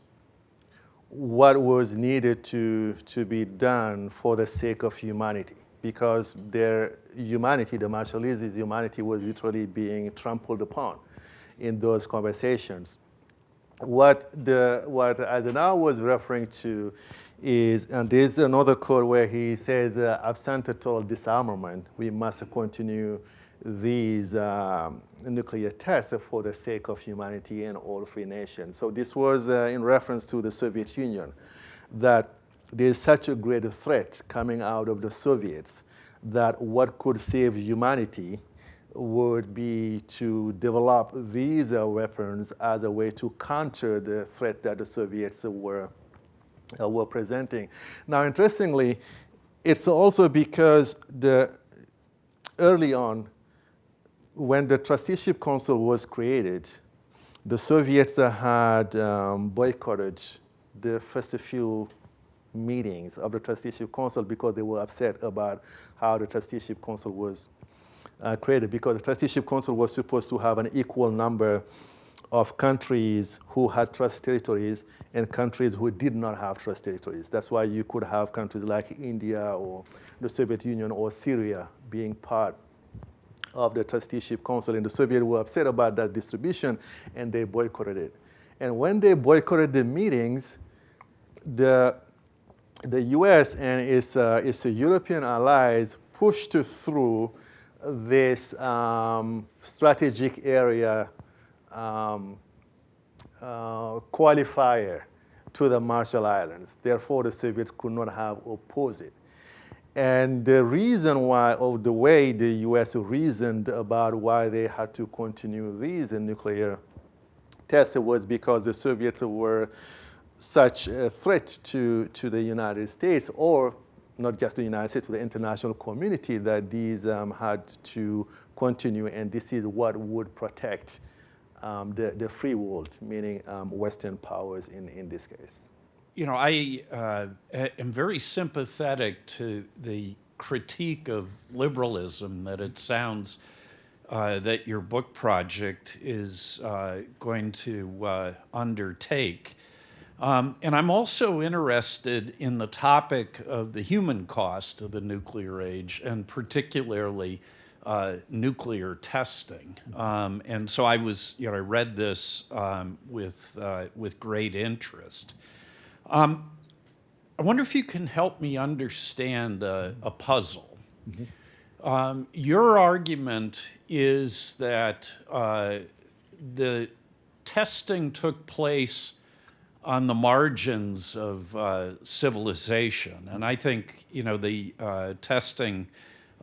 what was needed to be done for the sake of humanity, because their humanity, the Marshallese humanity, was literally being trampled upon in those conversations. What Eisenhower was referring to is, and there's another quote where he says, absent total disarmament, we must continue these nuclear tests for the sake of humanity and all free nations. So this was in reference to the Soviet Union, that there's such a great threat coming out of the Soviets that what could save humanity would be to develop these weapons as a way to counter the threat that the Soviets were presenting. Now, interestingly, it's also because early on, when the Trusteeship Council was created, the Soviets had boycotted the first few meetings of the Trusteeship Council because they were upset about how the Trusteeship Council was created, because the Trusteeship Council was supposed to have an equal number of countries who had trust territories and countries who did not have trust territories. That's why you could have countries like India or the Soviet Union or Syria being part of the Trusteeship Council. And the Soviets were upset about that distribution, and they boycotted it. And when they boycotted the meetings, the US and its European allies pushed through this strategic area qualifier to the Marshall Islands. Therefore, the Soviets could not have opposed it. And the reason why, or the way the US reasoned about why they had to continue these nuclear tests, was because the Soviets were such a threat to the United States, or not just the United States, to the international community, that these had to continue, and this is what would protect the free world, meaning Western powers in this case. I am very sympathetic to the critique of liberalism that it sounds that your book project is going to undertake. And I'm also interested in the topic of the human cost of the nuclear age, and particularly nuclear testing. And so I read this with great interest. I wonder if you can help me understand a puzzle. Mm-hmm. Your argument is that the testing took place on the margins of civilization, and I think the testing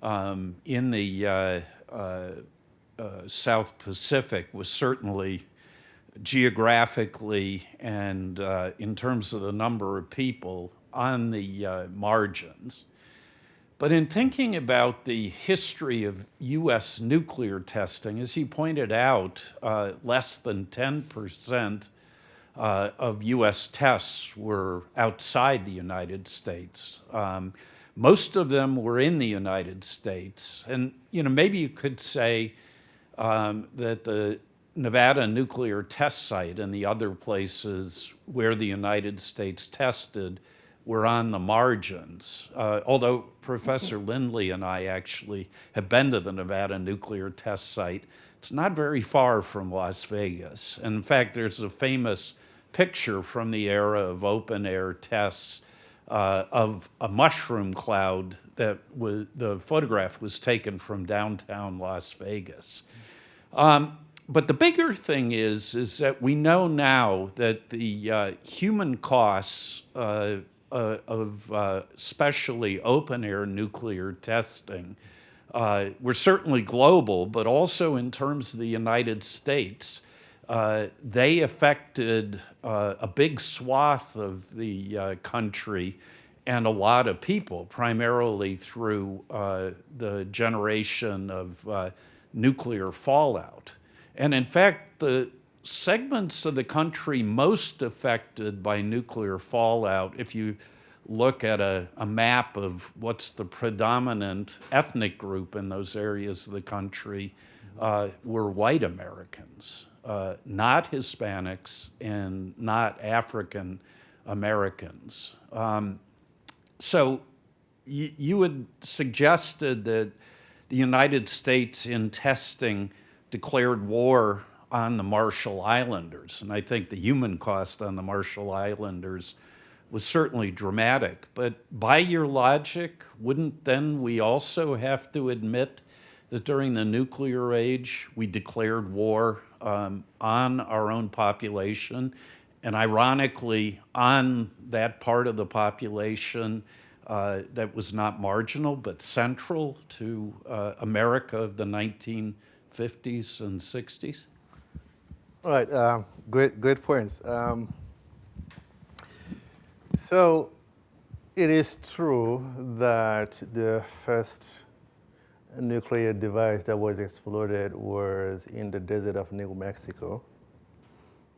in the South Pacific was certainly geographically and in terms of the number of people on the margins. But in thinking about the history of U.S. nuclear testing, as you pointed out, less than 10% of U.S. tests were outside the United States. Most of them were in the United States. And maybe you could say that the Nevada nuclear test site and the other places where the United States tested were on the margins. Although Professor Lindley and I actually have been to the Nevada nuclear test site, it's not very far from Las Vegas. And in fact, there's a famous picture from the era of open air tests of a mushroom cloud that the photograph was taken from downtown Las Vegas. but the bigger thing is that we know now that the human costs of especially open-air nuclear testing were certainly global, but also in terms of the United States. They affected a big swath of the country and a lot of people, primarily through the generation of nuclear fallout. And in fact, the segments of the country most affected by nuclear fallout, if you look at a map of what's the predominant ethnic group in those areas of the country, were white Americans, not Hispanics and not African Americans. So you had suggested that the United States in testing declared war on the Marshall Islanders, and I think the human cost on the Marshall Islanders was certainly dramatic. But by your logic, wouldn't then we also have to admit that during the nuclear age, we declared war on our own population, and ironically, on that part of the population that was not marginal, but central to America of the 1950s and 60s? All right, great points. So it is true that the first nuclear device that was exploded was in the desert of New Mexico.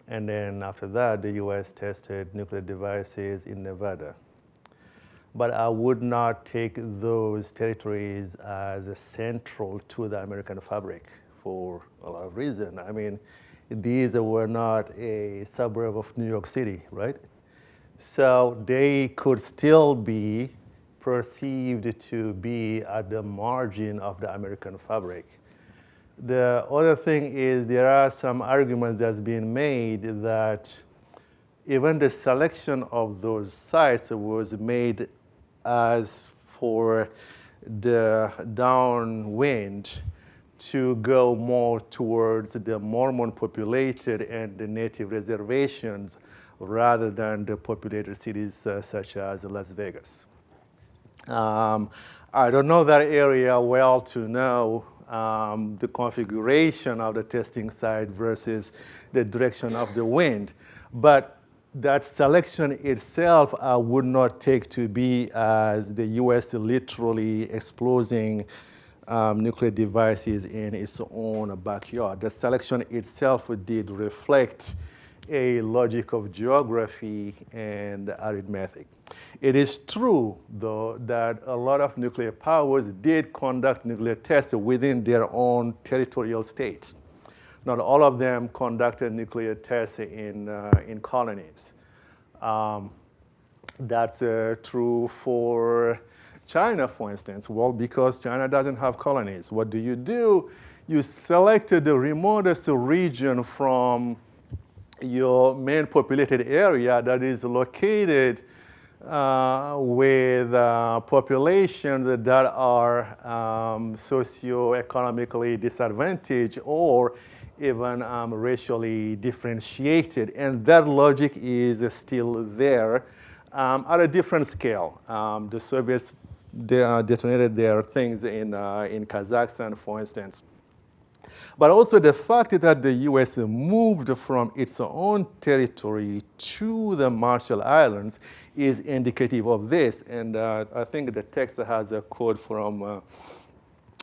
And then after that, the US tested nuclear devices in Nevada. But I would not take those territories as central to the American fabric for a lot of reasons. I mean, these were not a suburb of New York City, right? So they could still be perceived to be at the margin of the American fabric. The other thing is there are some arguments that's been made that even the selection of those sites was made as for the downwind to go more towards the Mormon populated and the native reservations rather than the populated cities such as Las Vegas. I don't know that area well to know the configuration of the testing site versus the direction of the wind, but that selection itself I would not take to be as the US literally exploding nuclear devices in its own backyard. The selection itself did reflect a logic of geography and arithmetic. It is true, though, that a lot of nuclear powers did conduct nuclear tests within their own territorial states. Not all of them conducted nuclear tests in colonies. That's true for China, for instance. Well, because China doesn't have colonies. What do? You selected the remotest region from your main populated area that is located with populations that are socioeconomically disadvantaged or even racially differentiated. And that logic is still there at a different scale. The Soviets detonated their things in Kazakhstan, for instance. But also the fact that the US moved from its own territory to the Marshall Islands is indicative of this. And I think the text has a quote from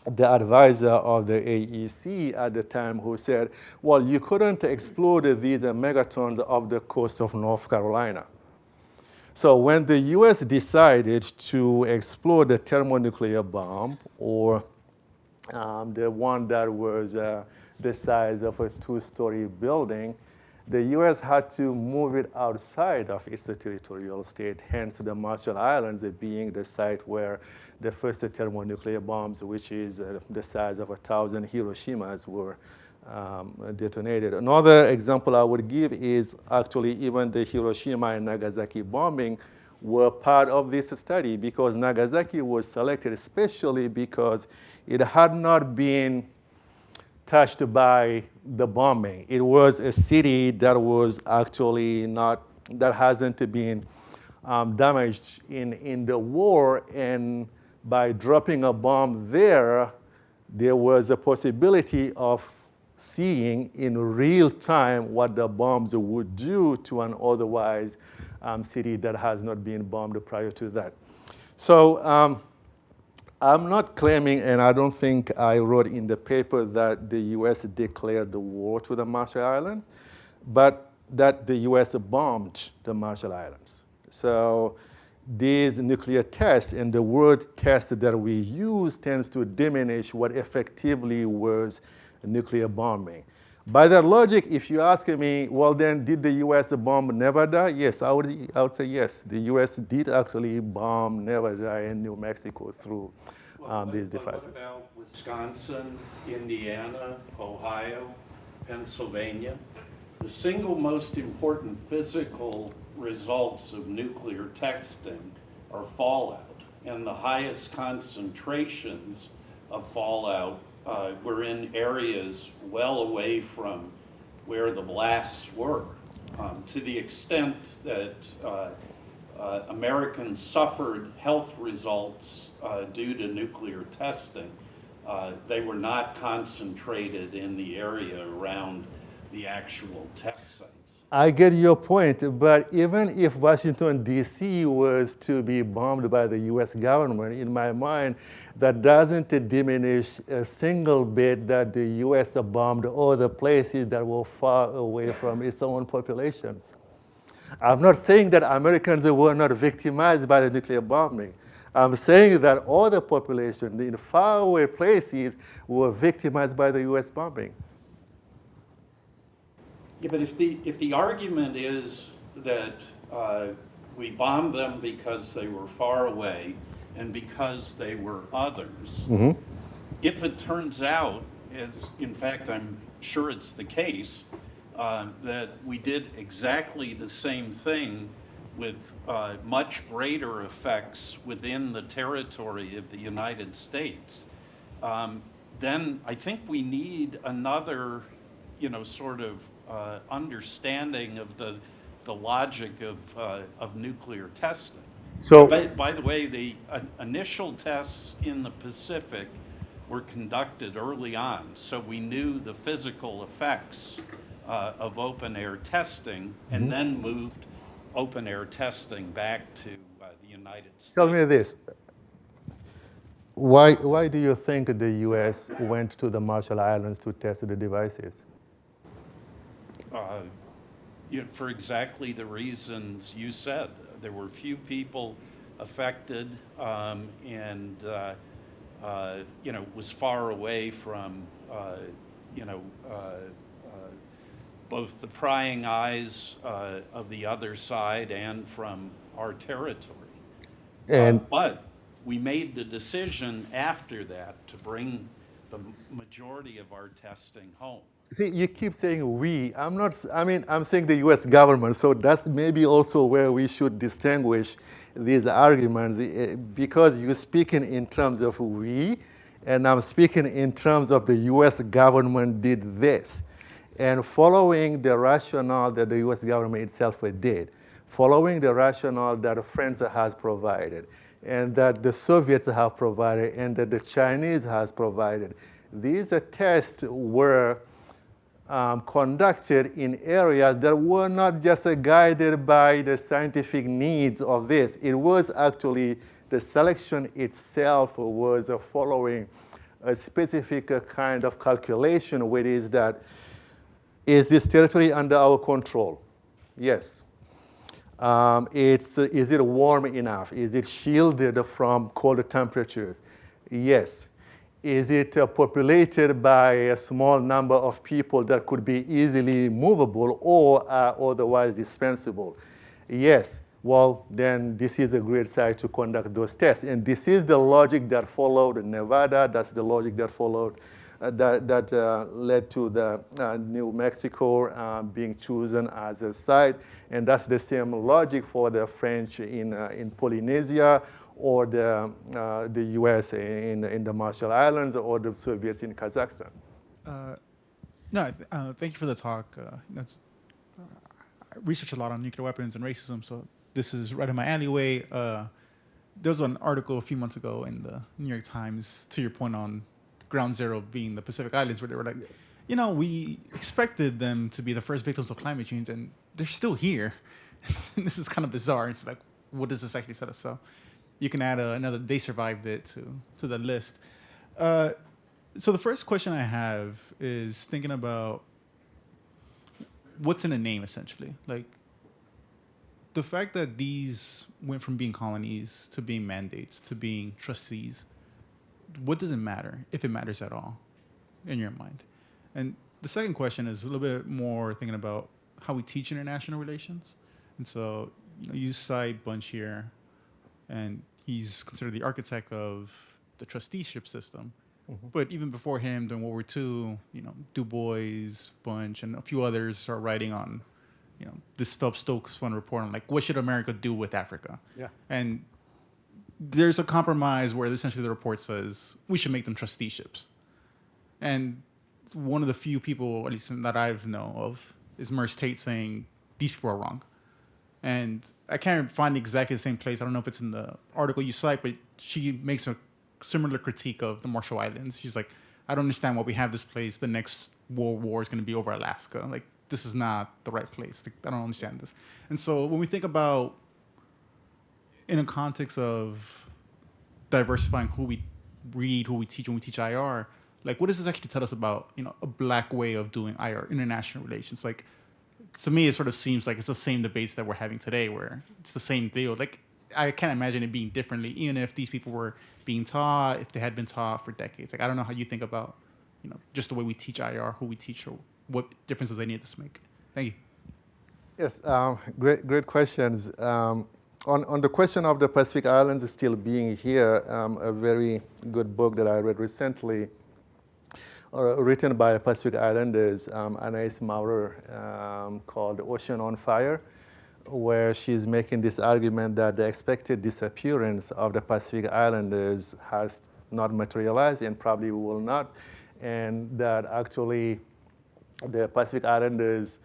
the advisor of the AEC at the time who said, well, you couldn't explode these megatons off the coast of North Carolina. So when the US decided to explode the thermonuclear bomb, or the one that was the size of a two-story building, the US had to move it outside of its territorial state, hence the Marshall Islands being the site where the first thermonuclear bombs, which is the size of 1,000 Hiroshimas, were detonated. Another example I would give is actually even the Hiroshima and Nagasaki bombing were part of this study, because Nagasaki was selected especially because it had not been touched by the bombing. It was a city that was actually not, that hasn't been damaged in the war, and by dropping a bomb there, there was a possibility of seeing in real time what the bombs would do to an otherwise city that has not been bombed prior to that. So I'm not claiming, and I don't think I wrote in the paper that the US declared the war to the Marshall Islands, but that the US bombed the Marshall Islands. So these nuclear tests, and the word test that we use tends to diminish what effectively was nuclear bombing. By that logic, if you ask me, well then, did the US bomb Nevada? Yes, I would say yes. The US did actually bomb Nevada and New Mexico through these devices. What about Wisconsin, Indiana, Ohio, Pennsylvania? The single most important physical results of nuclear testing are fallout, and the highest concentrations of fallout were in areas well away from where the blasts were, to the extent that Americans suffered health results due to nuclear testing. They were not concentrated in the area around the actual test sites. I get your point, but even if Washington, D.C. was to be bombed by the US government, in my mind, that doesn't diminish a single bit that the US bombed other places that were far away from its own populations. I'm not saying that Americans were not victimized by the nuclear bombing. I'm saying that other populations in faraway places were victimized by the US bombing. Yeah, but if the argument is that we bombed them because they were far away and because they were others, if it turns out, as in fact I'm sure it's the case, that we did exactly the same thing with much greater effects within the territory of the United States, then I think we need another, sort of understanding of the logic of nuclear testing. So, by the way, the initial tests in the Pacific were conducted early on, so we knew the physical effects of open air testing, and then moved open air testing back to the United States. tell me this. Why do you think the US went to the Marshall Islands to test the devices? For exactly the reasons you said. There were few people affected, and was far away from both the prying eyes of the other side and from our territory. But we made the decision after that to bring the majority of our testing home. See, you keep saying we. I'm saying the US government, so that's maybe also where we should distinguish these arguments, because you're speaking in terms of we, and I'm speaking in terms of the US government did this. And following the rationale that the US government itself did, following the rationale that France has provided, and that the Soviets have provided, and that the Chinese has provided, these tests were conducted in areas that were not just guided by the scientific needs of this. It was actually, the selection itself was following a specific kind of calculation, which is that, is this territory under our control? Yes. Is it warm enough? Is it shielded from cold temperatures? Yes. Is it populated by a small number of people that could be easily movable or are otherwise dispensable? Yes. Well, then this is a great site to conduct those tests. And this is the logic that followed Nevada. That's the logic that followed, that led to the New Mexico being chosen as a site. And that's the same logic for the French in Polynesia, or the US in the Marshall Islands, or the Soviets in Kazakhstan. No, thank you for the talk. I research a lot on nuclear weapons and racism, so this is right in my alleyway. There was an article a few months ago in the New York Times, to your point on ground zero being the Pacific Islands, where they were like, Yes. you know, we expected them to be the first victims of climate change, and they're still here. And this is kind of bizarre. It's like, what does this actually set us up? You can add another, they survived it to the list. So the first question I have is thinking about what's in a name, essentially. Like, the fact that these went from being colonies to being mandates to being trustees, what does it matter, if it matters at all, in your mind? And the second question is a little bit more thinking about how we teach international relations. And so, you cite Bunch here, and he's considered the architect of the trusteeship system. But even before him, during World War II, Du Bois, Bunch, and a few others are writing on, this Phelps Stokes Fund report on, like, what should America do with Africa? Yeah. And there's a compromise where essentially the report says we should make them trusteeships. And one of the few people, at least that I've known of, is Merce Tate saying these people are wrong. And I can't find exactly the same place. I don't know if it's in the article you cite, but she makes a similar critique of the Marshall Islands. She's like, I don't understand why we have this place. The next World War is going to be over Alaska. Like, this is not the right place. Like, I don't understand this. And so when we think about, in a context of diversifying who we read, who we teach, when we teach IR, like, what does this actually tell us about, a black way of doing IR, international relations? Like, to me, it sort of seems like it's the same debates that we're having today, where it's the same deal. Like, I can't imagine it being differently, even if these people were being taught, if they had been taught for decades. Like, I don't know how you think about, just the way we teach IR, who we teach, or what differences they need to make. Thank you. Yes, great questions. On the question of the Pacific Islands still being here, a very good book that I read recently, written by Pacific Islanders, Anais Maurer, called Ocean on Fire, where she's making this argument that the expected disappearance of the Pacific Islanders has not materialized and probably will not, and that actually the Pacific Islanders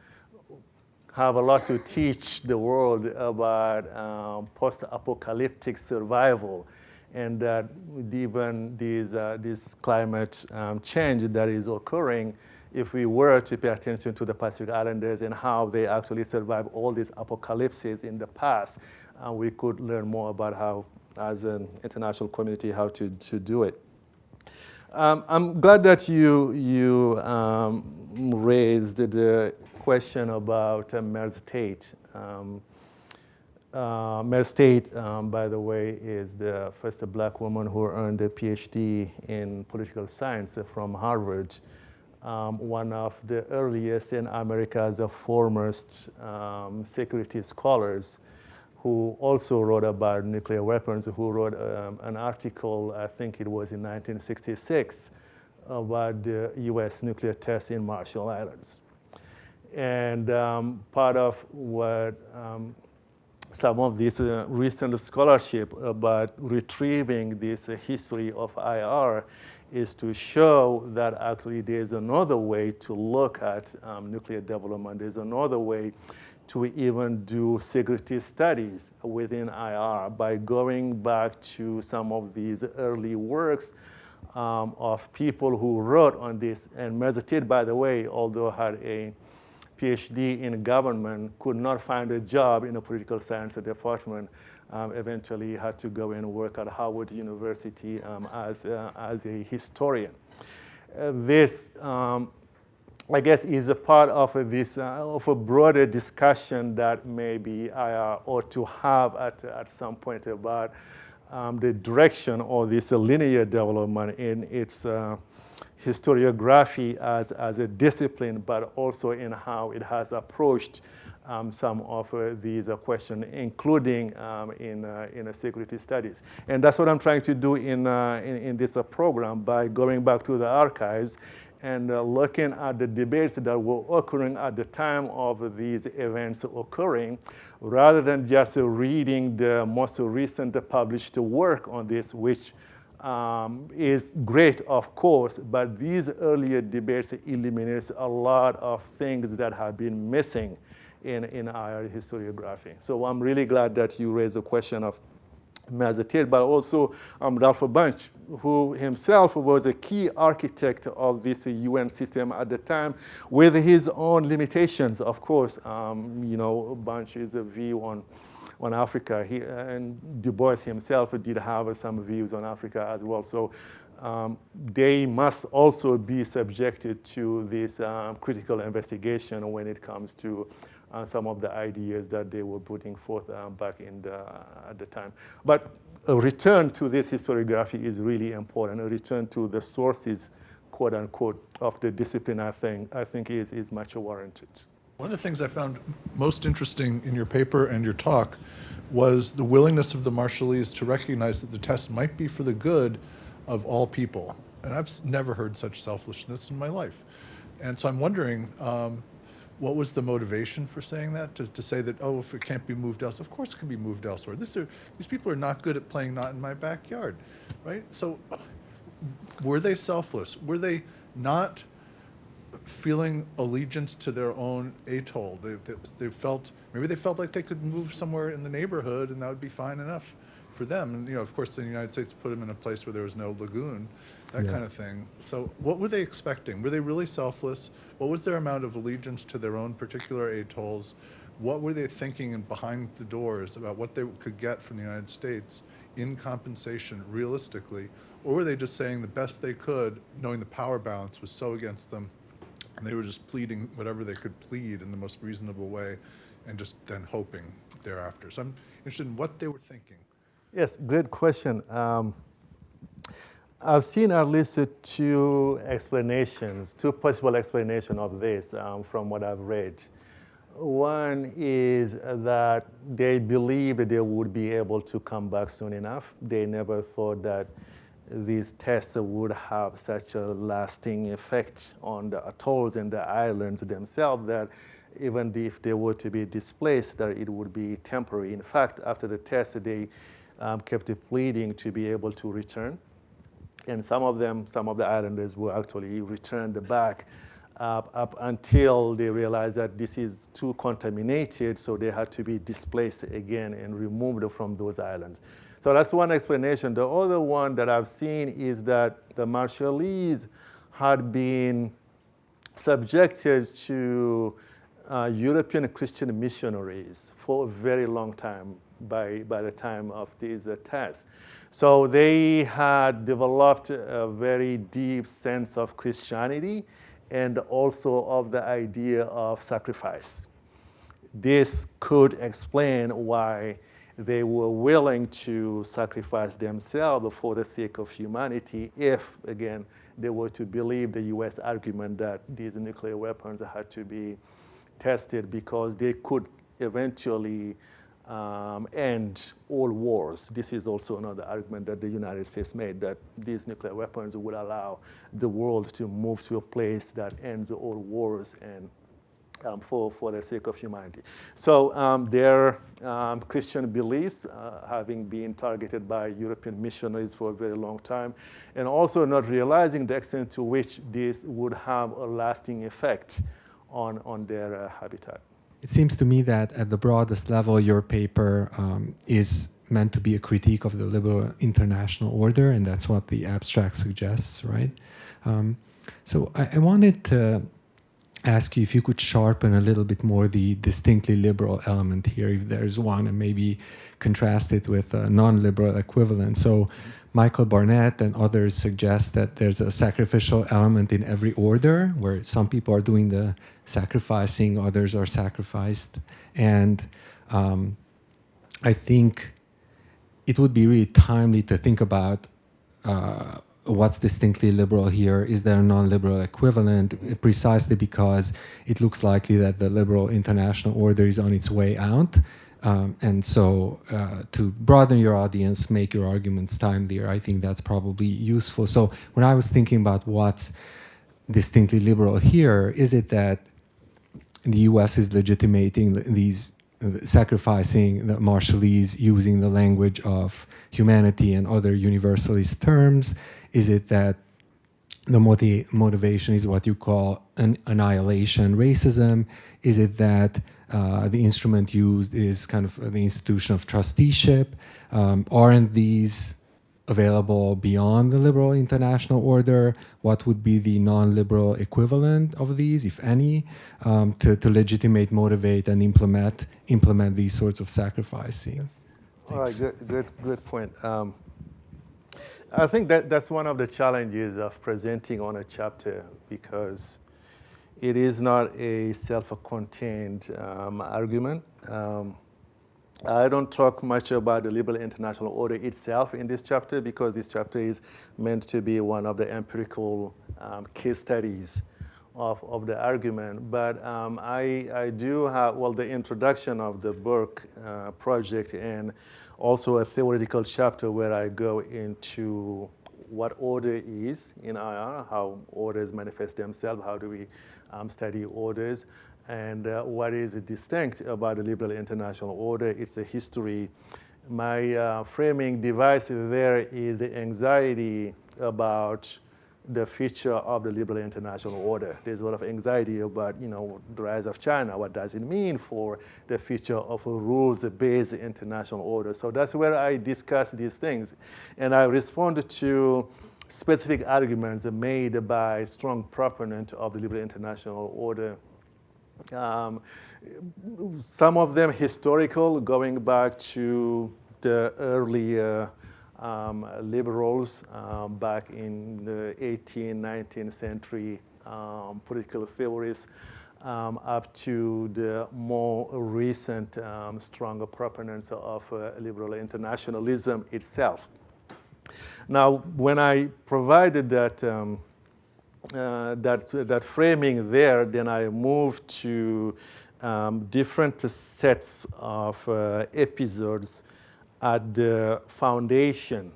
have a lot to teach the world about post-apocalyptic survival, and that even this climate change that is occurring, if we were to pay attention to the Pacific Islanders and how they actually survived all these apocalypses in the past, we could learn more about how, as an international community, how to do it. I'm glad that you raised the question about Merce Tate. Merce Tate, by the way, is the first black woman who earned a PhD in political science from Harvard. One of the earliest in America's foremost security scholars, who also wrote about nuclear weapons, who wrote an article, I think it was in 1966, about the US nuclear tests in Marshall Islands. And part of what some of this recent scholarship about retrieving this history of IR is to show that actually there's another way to look at nuclear development. There's another way to even do security studies within IR by going back to some of these early works of people who wrote on this. And Merce Tate, by the way, although had a PhD in government, could not find a job in a political science department. Eventually had to go and work at Howard University as a historian. This, I guess, is a part of a broader discussion that maybe I ought to have at some point about the direction of this linear development in its historiography as a discipline, but also in how it has approached some of these questions, including in security studies. And that's what I'm trying to do in this program by going back to the archives and looking at the debates that were occurring at the time of these events occurring, rather than just reading the most recent published work on this, which is great, of course, but these earlier debates eliminates a lot of things that have been missing in our historiography. So I'm really glad that you raised the question of Miles Tate, but also Ralph Bunche, who himself was a key architect of this UN system at the time, with his own limitations, of course. Bunche's view on Africa, and Du Bois himself did have some views on Africa as well. So they must also be subjected to this critical investigation when it comes to some of the ideas that they were putting forth back at the time. But a return to this historiography is really important. A return to the sources, quote unquote, of the discipline, I think is much warranted. One of the things I found most interesting in your paper and your talk was the willingness of the Marshallese to recognize that the test might be for the good of all people. And I've never heard such selfishness in my life. And so I'm wondering, what was the motivation for saying that? To say that, oh, if it can't be moved elsewhere, of course it can be moved elsewhere. These people are not good at playing not in my backyard, right? So were they selfless? Were they not feeling allegiance to their own atoll? They felt, maybe they felt like they could move somewhere in the neighborhood and that would be fine enough for them. And of course, the United States put them in a place where there was no lagoon, that kind of thing. So what were they expecting? Were they really selfless? What was their amount of allegiance to their own particular atolls? What were they thinking behind the doors about what they could get from the United States in compensation realistically? Or were they just saying the best they could, knowing the power balance was so against them, and they were just pleading whatever they could plead in the most reasonable way and just then hoping thereafter? So I'm interested in what they were thinking. Yes, great question. I've seen at least two possible explanations of this from what I've read. One is that they believed they would be able to come back soon enough. They never thought that these tests would have such a lasting effect on the atolls and the islands themselves, that even if they were to be displaced, that it would be temporary. In fact, after the test, they kept pleading to be able to return. And some of the islanders were actually returned back up until they realized that this is too contaminated, so they had to be displaced again and removed from those islands. So that's one explanation. The other one that I've seen is that the Marshallese had been subjected to European Christian missionaries for a very long time by the time of these tests. So they had developed a very deep sense of Christianity and also of the idea of sacrifice. This could explain why they were willing to sacrifice themselves for the sake of humanity if, again, they were to believe the U.S. argument that these nuclear weapons had to be tested because they could eventually end all wars. This is also another argument that the United States made, that these nuclear weapons would allow the world to move to a place that ends all wars and for the sake of humanity. So their Christian beliefs having been targeted by European missionaries for a very long time, and also not realizing the extent to which this would have a lasting effect on their habitat. It seems to me that at the broadest level, your paper is meant to be a critique of the liberal international order, and that's what the abstract suggests, right? So I wanted to ask you if you could sharpen a little bit more the distinctly liberal element here, if there's one, and maybe contrast it with a non-liberal equivalent. So Michael Barnett and others suggest that there's a sacrificial element in every order, where some people are doing the sacrificing, others are sacrificed. And I think it would be really timely to think about what's distinctly liberal here. Is there a non-liberal equivalent? Precisely because it looks likely that the liberal international order is on its way out. And so to broaden your audience, make your arguments timelier, I think that's probably useful. So when I was thinking about what's distinctly liberal here, is it that the US is legitimating these sacrificing the Marshallese using the language of humanity and other universalist terms? Is it that the motivation is what you call an annihilation racism? Is it that the instrument used is kind of the institution of trusteeship? Aren't these available beyond the liberal international order? What would be the non-liberal equivalent of these, if any, to legitimate, motivate, and implement these sorts of sacrificing? Yes. All right, good point. I think that's one of the challenges of presenting on a chapter, because it is not a self-contained argument. I don't talk much about the liberal international order itself in this chapter, because this chapter is meant to be one of the empirical case studies of the argument. But I do have, well, the introduction of the book project, and also a theoretical chapter where I go into what order is in IR, how orders manifest themselves, how do we study orders, and what is distinct about the liberal international order. It's a history. My framing device there is the anxiety about the future of the liberal international order. There's a lot of anxiety about, the rise of China. What does it mean for the future of a rules-based international order? So that's where I discuss these things. And I respond to specific arguments made by strong proponents of the liberal international order. Some of them historical, going back to the earlier liberals back in the 18th, 19th century, political theorists, up to the more recent stronger proponents of liberal internationalism itself. Now, when I provided that that framing there, then I moved to different sets of episodes at the foundation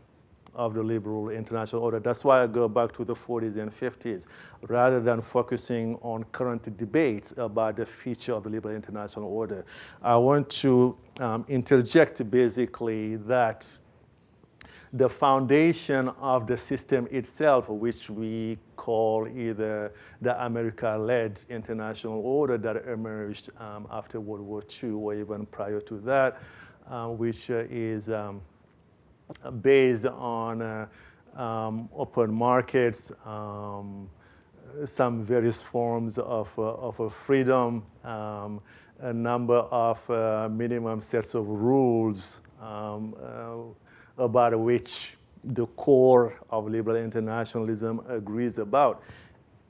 of the liberal international order. That's why I go back to the 40s and 50s, rather than focusing on current debates about the future of the liberal international order. I want to interject basically that the foundation of the system itself, which we call either the America-led international order that emerged after World War II, or even prior to that, which is based on open markets, some various forms of freedom, a number of minimum sets of rules about which the core of liberal internationalism agrees about.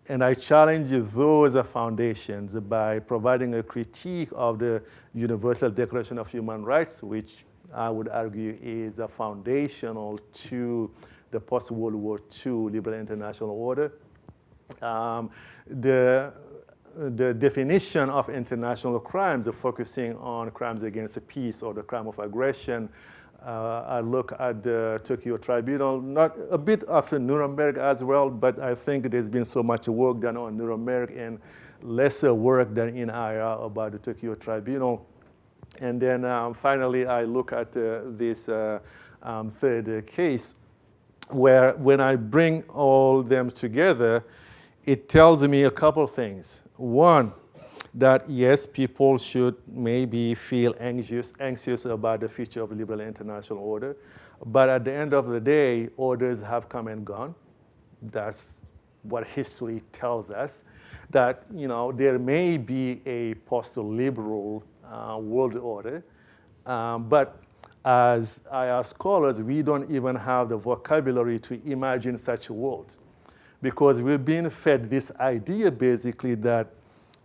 And I challenge those foundations by providing a critique of the Universal Declaration of Human Rights, which I would argue is foundational to the post-World War II liberal international order. The definition of international crimes, focusing on crimes against the peace or the crime of aggression, I look at the Tokyo Tribunal, not a bit of Nuremberg as well, but I think there's been so much work done on Nuremberg and lesser work done in IR about the Tokyo Tribunal. And then finally, I look at this third case, where when I bring all them together, it tells me a couple things. One, that yes, people should maybe feel anxious about the future of the liberal international order, but at the end of the day, orders have come and gone. That's what history tells us, that there may be a post-liberal world order, but as IR scholars, we don't even have the vocabulary to imagine such a world, because we've been fed this idea basically that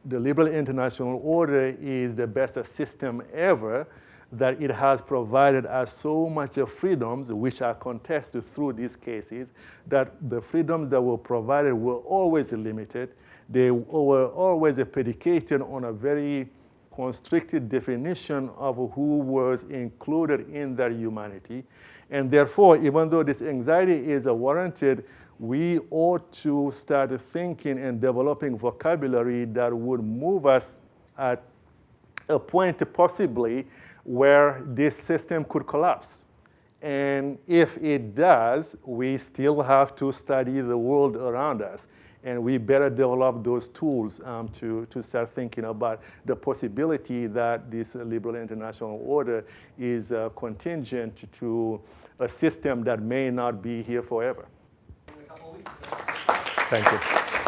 the liberal international order is the best system ever, that it has provided us so much of freedoms, which are contested through these cases, that the freedoms that were provided were always limited. They were always predicated on a very constricted definition of who was included in their humanity. And therefore, even though this anxiety is warranted, we ought to start thinking and developing vocabulary that would move us at a point possibly where this system could collapse. And if it does, we still have to study the world around us. And we better develop those tools to start thinking about the possibility that this liberal international order is contingent to a system that may not be here forever. In a couple of weeks. Thank you.